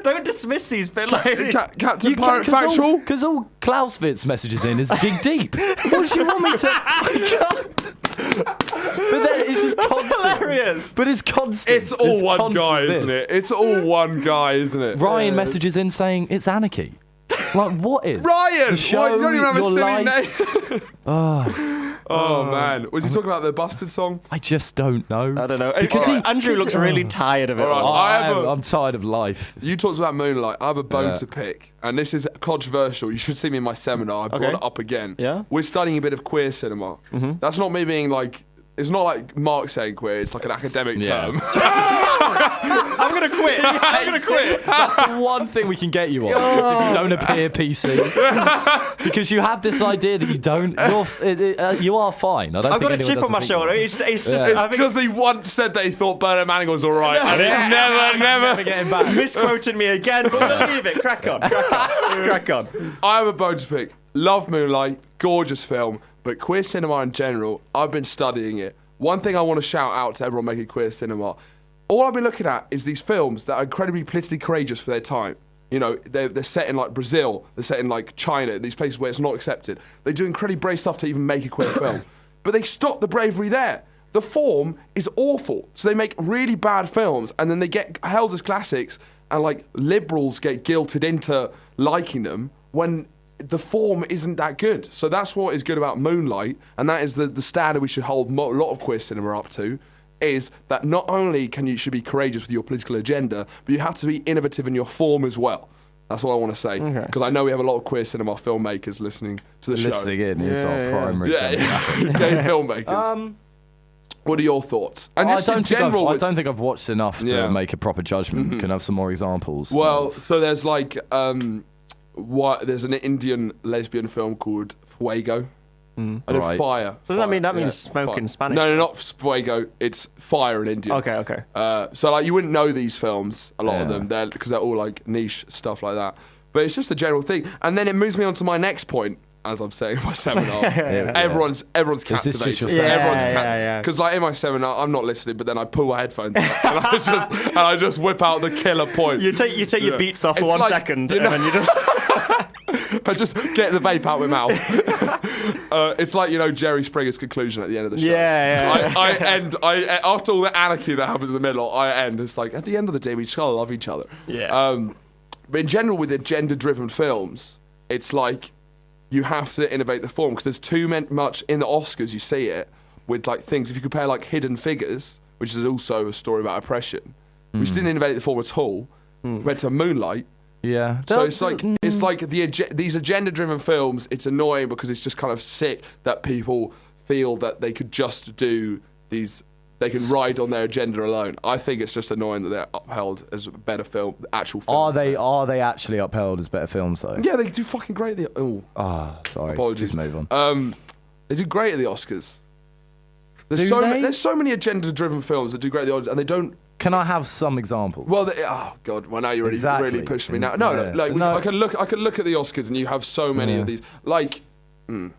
Don't dismiss these bit like
Captain Pirate Factual.
Because all Clausewitz messages in is dig deep. What do you want me to? But then it's just
That's
constant.
hilarious.
But it's constant.
It's all one
constant
guy,
this.
isn't it? It's all one guy, isn't it?
Ryan messages in saying it's anarchy. Like what is?
Ryan!
The show,
Why, you don't even have a
your
silly
life.
name. Oh man, was he talking about the Busted song?
I just don't know.
I don't know.
Because
Because Andrew looks really tired of it.
All right.
all.
I have a-
I'm tired of life.
You talked about Moonlight. I have a bone
Yeah.
to pick, and this is controversial. You should see me in my seminar. I brought
Okay.
it up again.
Yeah?
We're studying a bit of queer cinema. That's not me being like. It's not like Mark saying queer. It's like an academic
Yeah.
term.
I'm gonna quit. I'm gonna quit.
That's the one thing we can get you on. Is if you don't appear PC, because you have this idea that you don't. You are fine. I don't
I've
think
got a
anyone
chip on my
doesn't think
shoulder.
you
It's just.
Yeah.
I
It's
think
because he once said that he thought Bernard Manning was all right, and it
are.
never.
Never getting back.
misquoting me again, but we'll leave it. Crack on. Crack on.
I have a bone to pick. Love Moonlight, gorgeous film, but queer cinema in general, I've been studying it. One thing I want to shout out to everyone making queer cinema, all I've been looking at is these films that are incredibly politically courageous for their time. You know, they're set in like Brazil, they're set in like China, these places where it's not accepted. They do incredibly brave stuff to even make a queer film. But they stop the bravery there. The form is awful. So they make really bad films and then they get held as classics and like liberals get guilted into liking them when the form isn't that good. So that's what is good about Moonlight, and that is the standard we should hold a lot of queer cinema up to, is that not only should be courageous with your political agenda, but you have to be innovative in your form as well. That's all I want to say. Because I know we have a lot of queer cinema filmmakers listening to the show.
Listening in is our primary.
Yeah,
demographic.
gay filmmakers. What are your thoughts? And
I
just in general,
I don't think I've watched enough to
Yeah.
make a proper judgment. Can I have some more examples?
well,
of-
so there's like there's an Indian lesbian film called Fuego. I did
Right.
fire.
Doesn't that
Fire,
mean that
yeah,
means smoke
fire.
in Spanish?
No, not Fuego. It's fire in Indian.
Okay.
So like you wouldn't know these films, a lot of
Yeah.
them, because they're all like niche stuff like that. But it's just a general thing, and then it moves me on to my next point. As I'm saying in my seminar, everyone's
Is this just
captivated.
your seminar?
Everyone's
Yeah.
Because like in my seminar, I'm not listening, but then I pull my headphones out and I just whip out the killer point.
You take your
Yeah.
beats off for
It's
1
like,
second,
you know-
and then you just.
I just get the vape out my mouth. It's like Jerry Springer's conclusion at the end of the show.
Yeah.
I end. After all the anarchy that happens in the middle, I end. It's like at the end of the day, we just gotta love each other.
Yeah.
But in general, with agenda-driven films, it's like you have to innovate the form because there's too much in the Oscars. You see it with like things. If you compare like Hidden Figures, which is also a story about oppression, which didn't innovate the form at all, went to Moonlight.
Yeah.
So it's like these agenda-driven films. It's annoying because it's just kind of sick that people feel that they could just do these. They can ride on their agenda alone. I think it's just annoying that they're upheld as a better film, actual films.
Are they actually upheld as better films though?
Yeah, they do fucking great at the. Oh,
Sorry.
apologies.
Just move on.
They do great at the Oscars.
Do they?
There's so many agenda-driven films that do great at the Oscars, and they don't.
Can I have some examples?
Well, oh god, well now you're really,
Exactly.
really pushing me now. No,
Yeah.
like
No.
I can look at the Oscars, and you have so many of these. Like,
Do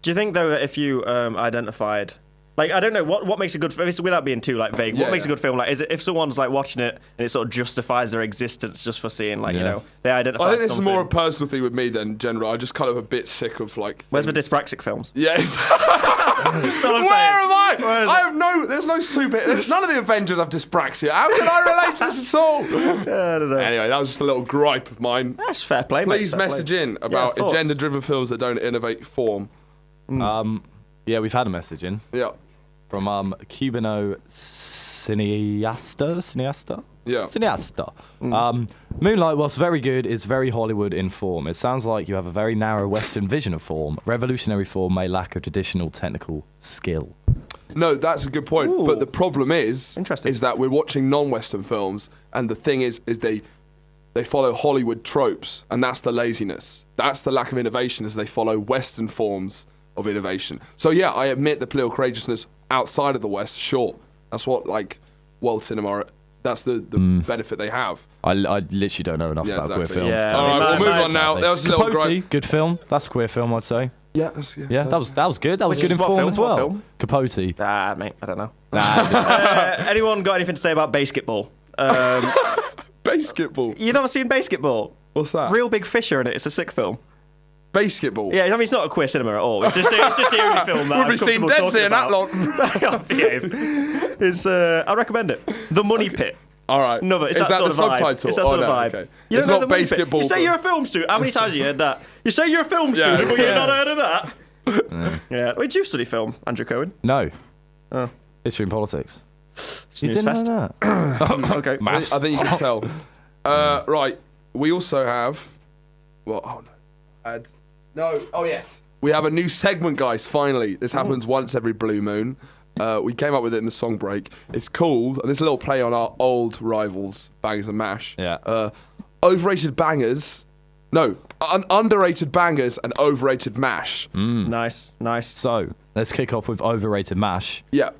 you think though that if you identified, like, I don't know what makes a good film, without being too like vague, what makes a good film? Like, is it if someone's like watching it and it sort of justifies their existence just for seeing like they identify?
I think this is
something.
more a personal thing with me than general. I'm just kind of a bit sick of like.
Where's the
things.
dyspraxic films?
Yes.
That's what I'm
Where
saying.
am I?
Where is
I have no. There's no stupid. None of the Avengers have dyspraxia. How can I relate to this at all?
I don't know.
Anyway, that was just a little gripe of mine.
That's fair play. mate,
Please
fair play.
message in about
thoughts?
agenda-driven films that don't innovate form.
Yeah, we've had a message in
Yeah.
from Cubano Cineasta.
Yeah.
Cineasta. Moonlight, whilst very good, is very Hollywood in form. It sounds like you have a very narrow Western vision of form. Revolutionary form may lack a traditional technical skill.
No, that's a good point. But the problem is
Interesting.
that we're watching non-Western films, and the thing is they follow Hollywood tropes, and that's the laziness. That's the lack of innovation, is they follow Western forms of innovation. So yeah, I admit the political courageousness outside of the West. Sure, that's what like world cinema. That's the benefit they have.
I literally don't know enough
Yeah,
about queer
exactly.
films.
Yeah,
to-
All right, we'll move
Nice.
on now. That was a little
Capote,
gripe.
good film. That's a queer film, I'd say.
Yeah,
Yeah, that was good. That was
Which
good in
is what
form
film?
as
What
well.
film?
Capote.
Mate, I don't know. Anyone got anything to say about basketball?
Basketball.
You never seen basketball?
What's that?
Real Big Fish are in it. It's a sick film.
Basketball.
Yeah, I mean it's not a queer cinema at all. It's just the only film that
We'll be seeing Dead in that long.
Behave. It's I recommend it. The Money Pit.
All right.
No, but it's
is
that
that
sort
the
of vibe.
subtitle?
It's that sort
oh,
of
no,
vibe.
Okay.
You
It's
don't know
not
the Money Pit?
basketball.
You say
but-
you're a film student. How many times have you heard that? You say you're a film student, but
yeah.
you've not heard of that. Yeah. Did you study film, Andrew Cohen?
No.
Oh.
History and politics. You
Snooze
didn't
fest.
know that?
Okay.
I think you can tell. Right. We also have. Well, oh no. Oh yes. We have a new segment, guys. Finally, this happens once every blue moon. We came up with it in the song break. It's called, and this is a little play on our old rivals, Bangers and Mash.
Yeah.
Overrated bangers. No, underrated bangers and overrated mash.
Nice.
So, let's kick off with overrated MASH.
Yeah.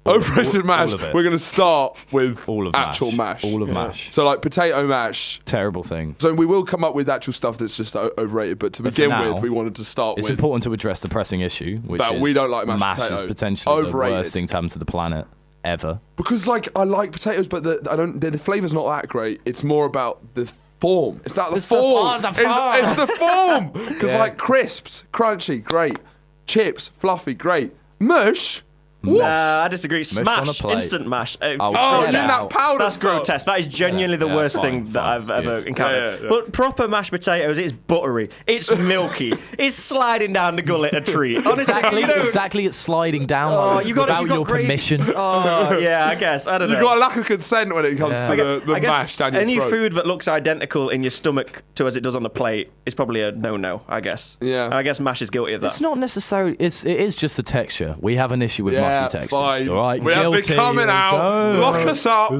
Overrated mash.
all of it.
We're going to start with
All of
actual mash.
All of MASH.
So like potato mash.
Terrible thing.
So we will come up with actual stuff that's just overrated, but to
But for
begin
now,
with, we wanted to start
It's
with
important to address the pressing issue, which
that
is
we don't like mashed
MASH is
potatoes.
potentially
Overrated.
the worst thing to happen to the planet ever.
because like I like potatoes, but the flavor's not that great. It's more about the form. It's that the form. It's the form. Because like crisps, crunchy, great. Chips, fluffy, great. Mush. What?
I disagree.
on a
Smash,
plate.
instant mash.
Oh,
get
doing
out.
that powder
That's
stuff.
grotesque. That is genuinely the worst thing that I've ever encountered.
Yeah.
But proper mashed potatoes, it's buttery, it's milky, it's sliding down the gullet a treat. Honestly,
Exactly,
you know,
exactly. It's sliding down
Oh,
like,
you got
without your
great,
permission.
Oh, yeah, I guess. I don't know.
You got a lack of consent when it comes to the
I guess
mash down your
any
throat.
food that looks identical in your stomach to as it does on the plate is probably a no-no, I guess.
Yeah.
And I guess mash is guilty of that.
It's not necessarily. It is just the texture. We have an issue with
Yeah,
mushy textures.
fine.
All right,
We have been
guilty.
coming out. Lock us up.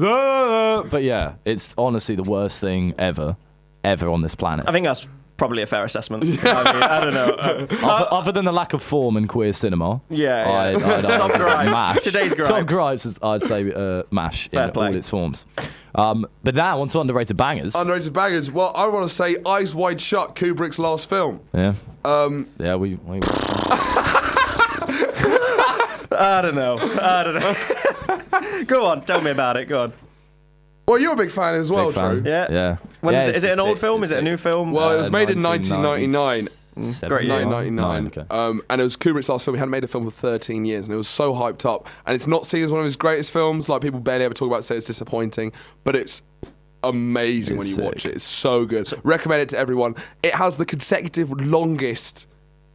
But yeah, it's honestly the worst thing ever on this planet.
I think that's probably a fair assessment. I mean, I don't know.
Other than the lack of form in queer cinema,
Yeah,
I'd
Top
argue
gripes.
MASH.
Today's
Top
gripes.
gripes, I'd say MASH in
Fair play.
all its forms. But now on to underrated bangers.
Underrated bangers. Well, I want to say Eyes Wide Shut, Kubrick's last film.
Yeah. Yeah, we
I don't know. Go on, tell me about it. Go on.
Well, you're a big fan as well,
big fan.
Drew.
Yeah.
Yeah.
When
Yeah,
is it an old
sick,
film?
it's
Is it a
sick.
new film?
Well, it was made in 1999.
Great year.
1999.
Okay.
And it was Kubrick's last film. He hadn't made a film for 13 years, and it was so hyped up. And it's not seen as one of his greatest films. Like, people barely ever talk about it, say it's disappointing. But it's amazing when you
It's
watch
sick.
it. It's so good. Recommend it to everyone. It has the consecutive longest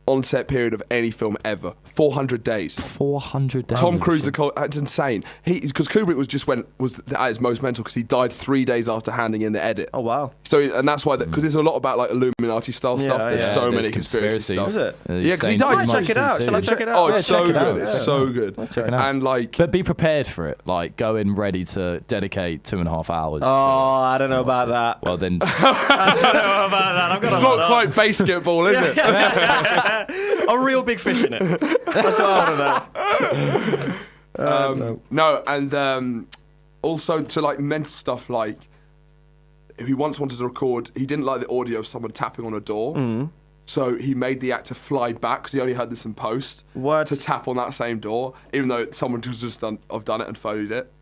on-set period of any film ever. 400 days.
400 days.
Tom Cruise, it's insane. Because Kubrick was at his most mental because he died 3 days after handing in the edit.
Oh wow.
So, and that's why, because there's a lot about like Illuminati style
Yeah,
stuff. There's
yeah.
so
There's
many conspiracy stuff.
Is it?
Yeah, 'cause he died.
Shall I check it out? Shall I check it out?
Oh, it's
Yeah,
so
check it
good.
out.
It's
Yeah.
so good.
Check it out.
And like,
But be prepared for it. Like, go in ready to dedicate 2.5 hours.
Oh, I don't know about that.
Well, then.
I don't know about that. I've got
it's
a
not
lot
quite basketball, is it?
a real big fish in it. That's what I want to know.
No, and also to like mental stuff, like he once wanted to record, he didn't like the audio of someone tapping on a door. So he made the actor fly back because he only heard this in post
What?
to tap on that same door, even though someone could just done it and phoned it.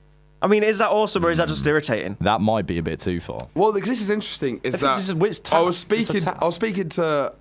I mean, is that awesome or is that just irritating?
That might be a bit too far.
Well, because this is interesting, is
If
that
it's just which
I
tap?
was
Just a
speaking.
tap.
I was speaking to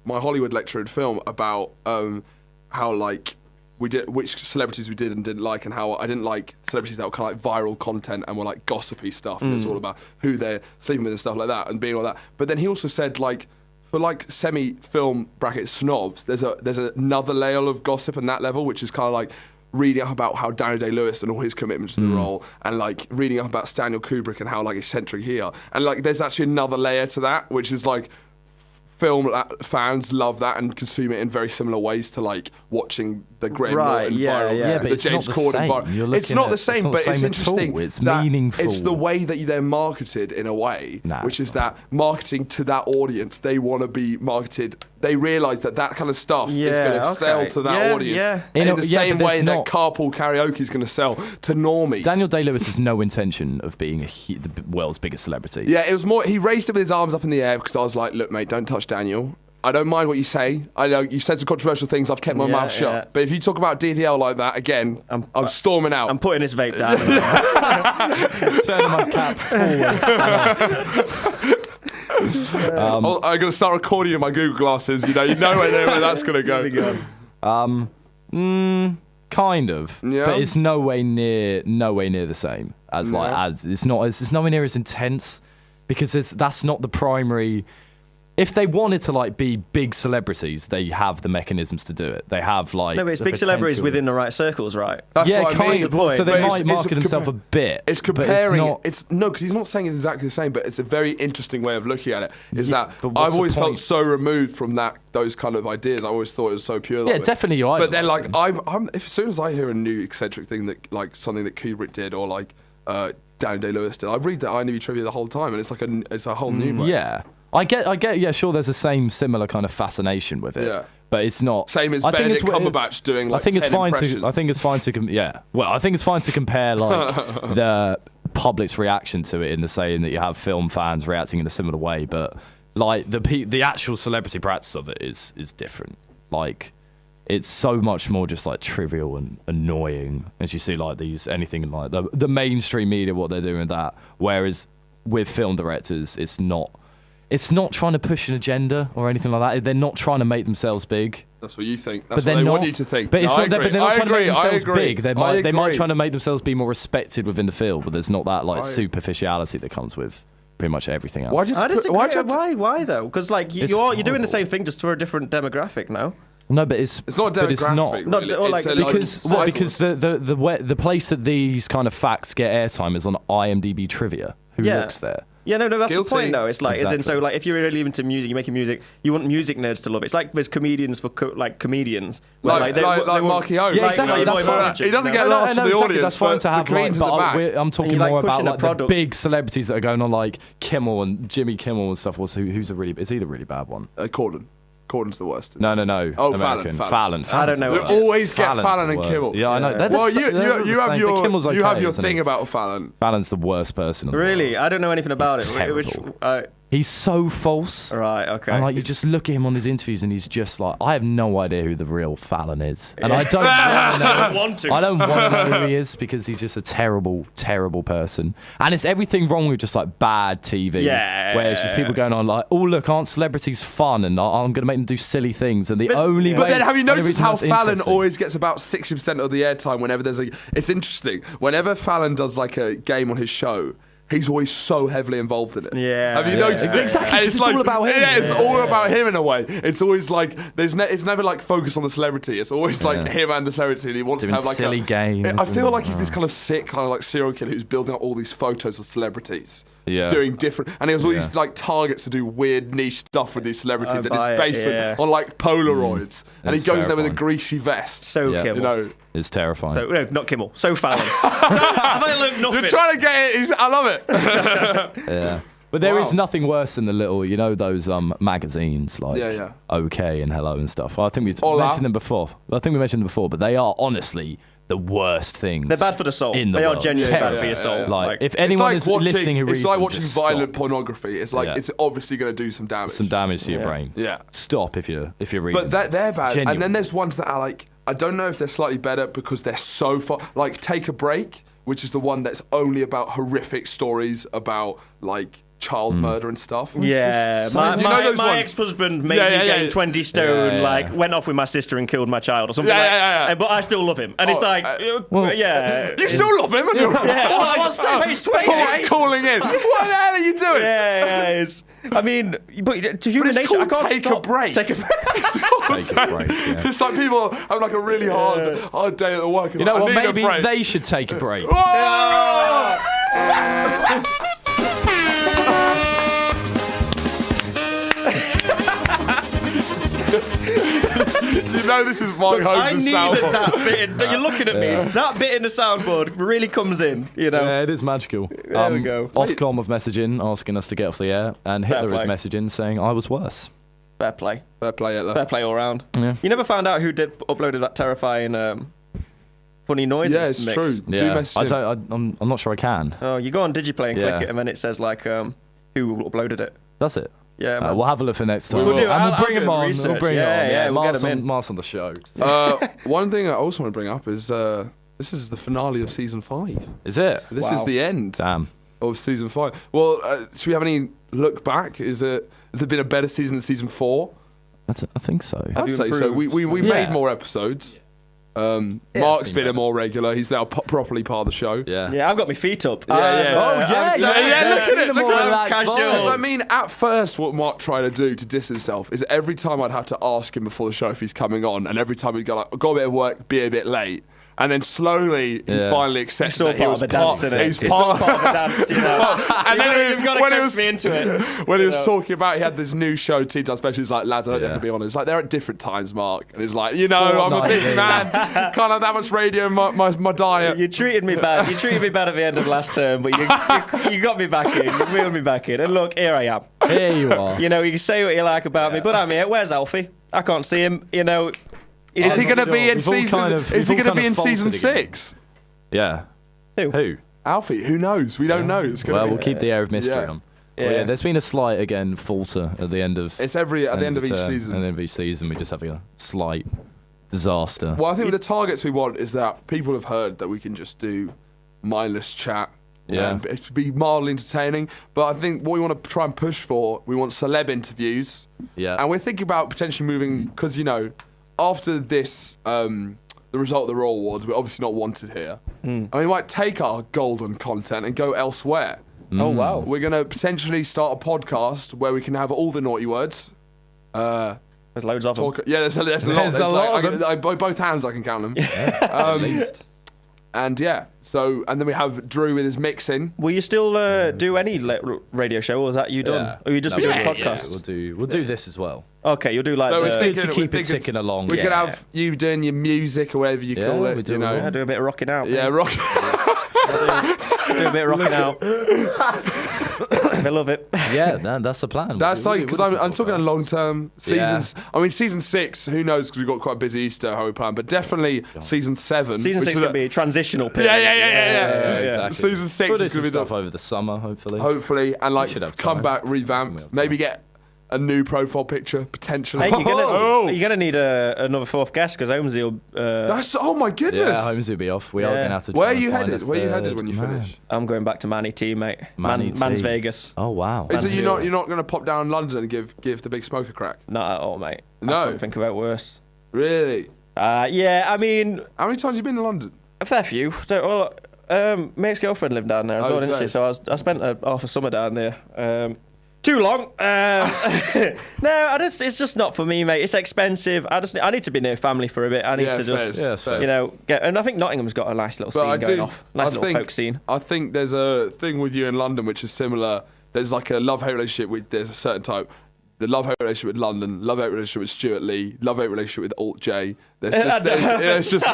my Hollywood lecturer in film about how like we did which celebrities we did and didn't like, and how I didn't like celebrities that were kind of like viral content and were like gossipy stuff, and it's all about who they're sleeping with and stuff like that, and being all that. But then he also said like, for like semi-film bracket snobs, there's another layer of gossip on that level, which is kind of like reading up about how Daniel Day-Lewis and all his commitments to the role, and like reading up about Stanley Kubrick and how like eccentric he are, and like there's actually another layer to that, which is like film fans love that and consume it in very similar ways to like watching the Graham
Right,
Norton
yeah,
viral,
yeah. Yeah,
but
the
it's
James
not the
Corden
same.
viral.
You're
It's
looking
not
at-
the same,
it's not
but
the
it's
same at
interesting.
all. It's
that
meaningful.
It's the way that they're marketed in a way,
Nah,
which
it's
is that marketing to that audience. They want to be marketed. They realise that kind of stuff is
Yeah,
going to sell
okay.
to that
Yeah,
audience.
yeah.
And
You
in
know,
the
yeah,
same
but
way
there's
that
not-
carpool karaoke is going to sell to normies.
Daniel Day-Lewis has no intention of being the world's biggest celebrity.
Yeah, it was more. He raised it with his arms up in the air because I was like, "Look, mate, don't touch Daniel. I don't mind what you say. I know you said some controversial things. I've kept my
Yeah,
mouth shut.
yeah.
But if you talk about DDL like that again, I'm storming out."
I'm putting his vape down.
Turning my cap forwards.
I'm going to start recording in my Google glasses. You know where that's going to go.
Kind of,
Yeah.
but it's nowhere near the same as like as it's nowhere near as intense because that's not the primary. If they wanted to like be big celebrities, they have the mechanisms to do it. They have like
No, but it's
the
big celebrities
potential.
within the right circles, right?
That's
Yeah,
what I
kind
mean.
of. Well, so
But
they
it's-
might
it's
market
a
themselves a bit.
It's
but
comparing.
not-
It's no, because he's not saying it's exactly the same, but it's a very interesting way of looking at it. Is
Yeah,
that
but what's
I've
the
always felt
point?
so removed from those kind of ideas. I always thought it was so pure.
Yeah,
that way.
definitely you
But then, like,
idolise
I'm as soon as I hear a new eccentric thing that, like, something that Kubrick did or like Daniel Day-Lewis did, I read the IMDb trivia the whole time, and it's a whole new way.
Yeah, I get. Yeah, sure. There's the similar kind of fascination with it.
Yeah.
But it's not.
Same as
I think
Benedict
it's-
Cumberbatch doing like
I think it's
10
fine
impressions.
to. I think it's fine to. Yeah. Well, I think it's fine to compare like the public's reaction to it in the saying that you have film fans reacting in a similar way, but like the actual celebrity practice of it is different. Like it's so much more just like trivial and annoying as you see like anything like the mainstream media what they're doing with that. Whereas with film directors, it's not trying to push an agenda or anything like that. They're not trying to make themselves big.
That's what you think. That's
But
what
they're
they
not,
want you to think.
But, it's
No,
not, but they're not trying to make themselves big. They might try to make themselves be more respected within the field, but there's not that like superficiality that comes with pretty much everything else.
Why did
I
you
disagree.
put,
Why though? Because like
It's
you're doing the
horrible.
same thing just for a different demographic now.
No, but it's
not a
but it's
demographic,
not.
really.
Or
It's
like-
a,
Because the place that these kind of facts get airtime is on IMDb trivia. Who
Yeah.
looks there?
Yeah, no, that's
Guilty.
the point, though. It's like, as in,
Exactly.
so like, if you're really into music, you're making music, you want music nerds to love it. It's like there's comedians for comedians. where,
Like
they
Marky
won't-
O.
Yeah,
like,
exactly.
like,
That's
Boy
fine.
Managers,
He doesn't
you
get
know?
lost in the
exactly.
audience.
That's fine
but
to have.
the queens
Like,
in the back.
I'm talking
you like
more
pushing
about
a
like the
product.
big celebrities that are going on, like Kimmel and Jimmy Kimmel and stuff. Who's a really? Is he the really bad one?
Corden. Corden's the worst.
No.
Oh,
American.
Fallon.
I don't know.
We
Fallon's
always get
Fallon's
Fallon
the
and
worst.
Kimmel.
Yeah, I know. They're
Well,
the
you have
same,
your
but Kimmel's okay,
you have your
isn't
thing
he?
about Fallon.
Fallon's the worst person. In the
Really?
world.
I don't know anything about
He's
it. It was,
terrible. He's so false.
right, okay.
And like you just look at him on his interviews, and he's just like, I have no idea who the real Fallon is, and I don't want to know.
I don't want to.
I don't want to know who he is because he's just a terrible, terrible person. And it's everything wrong with just like bad TV.
Yeah.
Where it's just people going on like, oh look, aren't celebrities fun? And I'm going to make them do silly things. And the only
But
way.
then have you
only
noticed
reason
how
that's
Fallon
interesting-
always gets about 60% of the airtime whenever there's a... It's interesting. Whenever Fallon does like a game on his show, he's always so heavily involved in it.
Yeah.
Have you
Yeah.
noticed it?
Exactly,
And
'cause it's all about him.
Yeah, it's all about him in a way. It's always like it's never like focused on the celebrity. It's always like him and the celebrity, and he wants
Doing
to have like
silly games
I feel
and-
like he's this kind of sick, kind of like serial killer who's building up all these photos of celebrities.
Yeah.
Doing different, and he has all these like targets to do weird niche stuff with these celebrities in his
buy it,
basement
yeah.
on like Polaroids, and he
It's
goes there with a
terrifying.
greasy vest.
So
Yeah.
Kimmel.
You know,
It's terrifying.
No, not Kimmel. So Fallon. Have I learned nothing?
you're trying to get it. I love it.
Yeah. But there is
Wow.
nothing worse than the little, those magazines like
Yeah.
OK and Hello and stuff. I think we
Hola.
mentioned them before. But they are honestly the worst things.
They're bad for the soul.
in the
They are
world.
genuinely bad
Terrible.
for your soul.
Like, if anyone is listening who reads
it's like
them,
watching
just
violent
stop.
pornography. It's like
Yeah.
it's obviously going to do some damage.
Some damage to your brain.
Yeah.
Stop if you're reading.
But they're bad.
Genuine.
And then there's ones that are like, I don't know if they're slightly better because they're so far. Like Take a Break, which is the one that's only about horrific stories about like child murder and stuff.
Yeah,
So- do you know those
my
ones?
ex-husband made
Yeah,
me
yeah,
gain
yeah.
20 stone,
Yeah.
like went off with my sister and killed my child or something.
Yeah,
like,
yeah.
But I still love him, and it's
Oh,
like,
well,
yeah,
You still love him, and you're
what's this? He's 28.
calling in. What the hell are you doing?
yeah. It's, I mean, but to human
it's
nature, I
called
can't
Take a
stop.
Break.
Take a break.
Take a break, yeah.
It's like people have like a really hard day at the work. And
you know
like,
what?
I need
Maybe
a break.
they should take a break.
Whoa! You know this is Mark
I
Holmes'
needed
soundboard.
that bit. You're looking at me. That bit in the soundboard really comes in. You know.
Yeah, it is magical.
There we go.
Ofcom have messaging asking us to get off the air, and Hitler is
play.
messaging saying I was worse.
Fair play.
Fair play, Hitler.
Fair play all round.
Yeah.
You never found out who did uploaded that terrifying funny noises
Yeah, it's
mix?
true. Do
Yeah,
message him.
I'm not sure I can.
Oh, you go on Digiplay and
Yeah.
click it, and then it says like who uploaded it.
Does it?
Yeah, man.
We'll have a look for next time.
We'll do it.
And
I'll
we'll bring
do
him
the
on.
research.
We'll bring
Yeah,
him on.
yeah, we'll get
Mars
him
on,
in.
Mars on the show.
One thing I also want to bring up is this is the finale of season 5.
Is it?
This
Wow.
is the end
Damn.
of season 5. Well, should we have any look back? Has there been a better season than season 4?
I think so.
I'd
you
say so.
improved?
We
Yeah.
made more episodes. Mark's
it's
been
been
a more regular. He's now properly part of the show.
Yeah.
Yeah, I've got my feet up.
yeah.
I'm,
Oh,
yeah,
I'm so-
yeah,
look at it, look at
I'm
that.
casual.
Because I mean, at first, what Mark tried to do to diss himself is every time I'd have to ask him before the show if he's coming on, and every time he'd go like, "I've got a bit of work, be a bit late," and then slowly he
Yeah.
finally accepted
It's all
that he
part
was
of a dance,
part.
innit?
He's
It's all
part.
part of a dance, you know.
And then
You've got to
when it
coax
was
me into it.
when he was
know.
talking about he had this new show, Tea Time Special, he's like, lads, I don't think I
Yeah.
can be on it. It's like, they're at different times, Mark. And he's like, I'm a
Fortnightly.
busy man. Can't have that much radio in my diet.
You treated me bad. You treated me bad at the end of last term, but you got me back in. You reeled me back in. And look, here I am.
Here you are.
You know, you can say what you like about me, but I'm here. Where's Alfie? I can't see him. You know.
Is he going to be in
We've all
season?
kind of-
Is he
we've all
going to be
kind
in
of
season
faltered again.
6?
Yeah.
Who?
Alfie, who knows? We don't know. It's
Well,
gonna
we'll
be.
keep the air of mystery
Yeah.
on.
Yeah.
Well, yeah, there's been a slight again falter at the end of.
It's at the end of each season.
At the end of each season, we just have a slight disaster.
Well, I think the targets we want is that people have heard that we can just do mindless chat.
Yeah.
And it's be mildly entertaining. But I think what we want to try and push for, we want celeb interviews.
Yeah.
And we're thinking about potentially moving, because, after this, the result of the Royal Awards, we're obviously not wanted here. And we might take our golden content and go elsewhere.
Oh, wow.
We're going to potentially start a podcast where we can have all the naughty words.
There's loads of them.
Talk, yeah, there's a lot.
There's a lot of
by both hands I can count them.
At least.
And yeah, so and then we have Drew with his mixing.
Will you still do any radio show, or is that you done?
Yeah.
Or you just
No,
be doing
yeah,
podcasts?
yeah, we'll do this as well.
Okay, you'll do like
No,
the...
it's
Good
thinking-
to keep
we're
it
thinking-
ticking along.
We
Yeah.
could have you doing your music or whatever you
Yeah,
call
we
it.
do
You
it all.
know.
Yeah, do a bit of rocking out.
Yeah,
mate.
rock.
Do a bit of rocking out. I love it.
Yeah, that's the plan.
That's
We'll
like
do-
because
we'll do
I'm talking a
podcast.
long term seasons. I mean, season 6. Who knows? Because we've got quite a busy Easter how we plan, but definitely season 7.
Season
which
6
is
going to be a transitional period.
Yeah.
Exactly.
Season 6
We'll do
is
some
going to be
stuff over the summer, hopefully.
hopefully, and like
should have
come
time.
back revamped.
have
Maybe get a new profile picture potentially.
Hey,
Oh!
you're gonna need another fourth guest because Holmesy will.
That's oh my
Yeah,
goodness.
Holmes will be off. We are
Yeah.
going to have to.
Where
try
are you
and find
headed?
a
Where are you headed
third
when you
man.
finish?
I'm going back to Manny T, mate.
Manny
Man's
T.
Vegas.
Oh wow.
Is it
Man's
you're not going to pop down London and give the big smoke a crack?
Not at all, mate.
No.
I couldn't think about worse.
Really?
Yeah, I mean,
How many times have you been to London?
a fair few. Mate's girlfriend lived down there as
Oh,
well, didn't she?
fair.
So I spent half a summer down there. Too long. No, it's just not for me, mate. It's expensive. I need to be near family for a bit. I need
Yeah,
to just,
fair, fair.
you know, get. And I think Nottingham's got a nice little
But
scene
I
going
do.
off. Nice little folk scene.
I think there's a thing with you in London which is similar. There's like a love-hate relationship with. There's a certain type. The love-hate relationship with London, love-hate relationship with Stuart Lee, love-hate relationship with Alt J. It's just.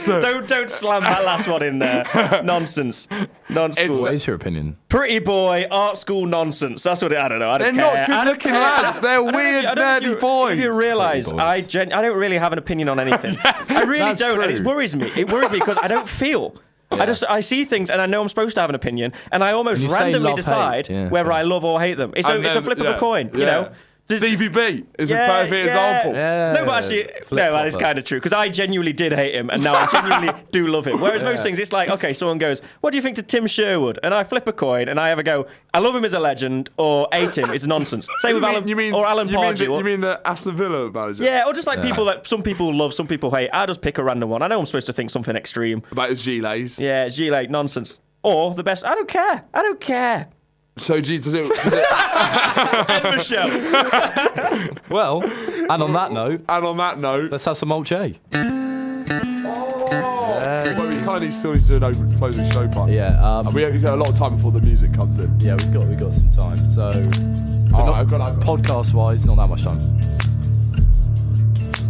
Don't slam that last one in there. Nonsense. Non-school.
What is your opinion?
Pretty boy, art school nonsense. That's what I don't know. I
They're
don't
not
care. I don't
good-looking
care.
lads. They're
I don't know if
weird,
you- I don't know if
nerdy
you-
boys.
If you realise,
Nerdy boys.
I don't really have an opinion on anything. I really
That's
don't, and it
true.
worries me. It worries me because I don't feel. I see things and I know I'm supposed to have an opinion, and I almost
And you say
randomly
love,
decide
hate. Yeah.
whether I love or hate them. It's
And
a
then-
flip of
yeah,
a coin, you
yeah.
know.
Stevie B is a perfect example.
Yeah.
No, but actually, no, that is kind of true because I genuinely did hate him, and now I genuinely do love him. Whereas most things, it's like, okay, someone goes, "What do you think to Tim Sherwood?" and I flip a coin, and I either go, "I love him as a legend," or "Hate him." It's nonsense. Same with Alan or Alan Pardew.
You mean the Aston Villa manager?
Yeah, or just like people that some people love, some people hate. I just pick a random one. I know I'm supposed to think something extreme.
About his gilets.
Yeah, Gillet, nonsense. Or the best. I don't care. I don't care.
So does it
End the show.
Well, and on that note,
and on that note,
let's have some Alt J.
well, we kind of still need to do an open closing show part.
Yeah.
And we've got a lot of time before the music comes in.
Yeah, we've got some time. So,
I've got
podcast-wise, not that much time.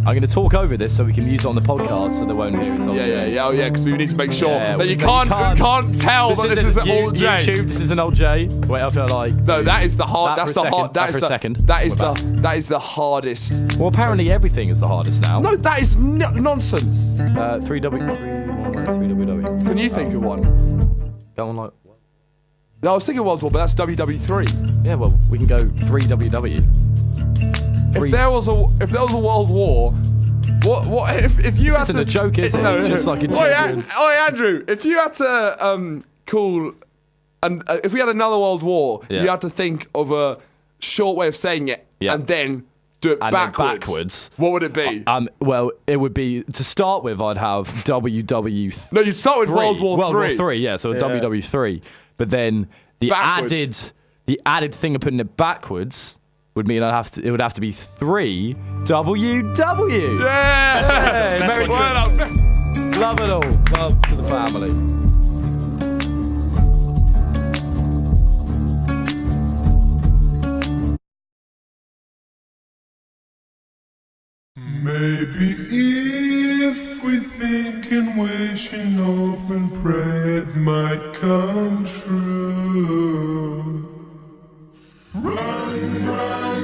I'm going to talk over this so we can use it on the podcast so they won't hear us.
Yeah, because we need to make sure
Yeah,
that you
that
can't tell that this is an Alt J.
YouTube, this is an Alt J. Wait, I feel like.
No, that is the hard.
That
That's
for a
the hard.
second,
That
that
is
for a
the
second.
That is
We're
the that is the hardest.
Well, apparently everything is the hardest now.
No, that is nonsense.
3W.
Can you think of one?
Go on like.
No, I was thinking World War, but that's WW3.
Yeah, well, we can go 3WW.
If there was a World War, what if you had
isn't
to?
a joke, is it? It's just like a genuine-
Oi, Andrew, if you had to call, and if we had another World War,
Yeah.
you had to think of a short way of saying it,
Yeah.
and then do it
And then
backwards.
backwards.
What would it be?
Well, it would be to start with. I'd have WW.
No, you'd start with World War
World War
III.
Three, yeah. So WW3, but then the
Backwards.
added thing of putting it backwards would mean it would have to be 3WW.
Yeah,
Hey, Merry
well
Christmas.
done.
Love it all. Love to the family.
Maybe if we think and wish and hope and pray it might come true. Run, run,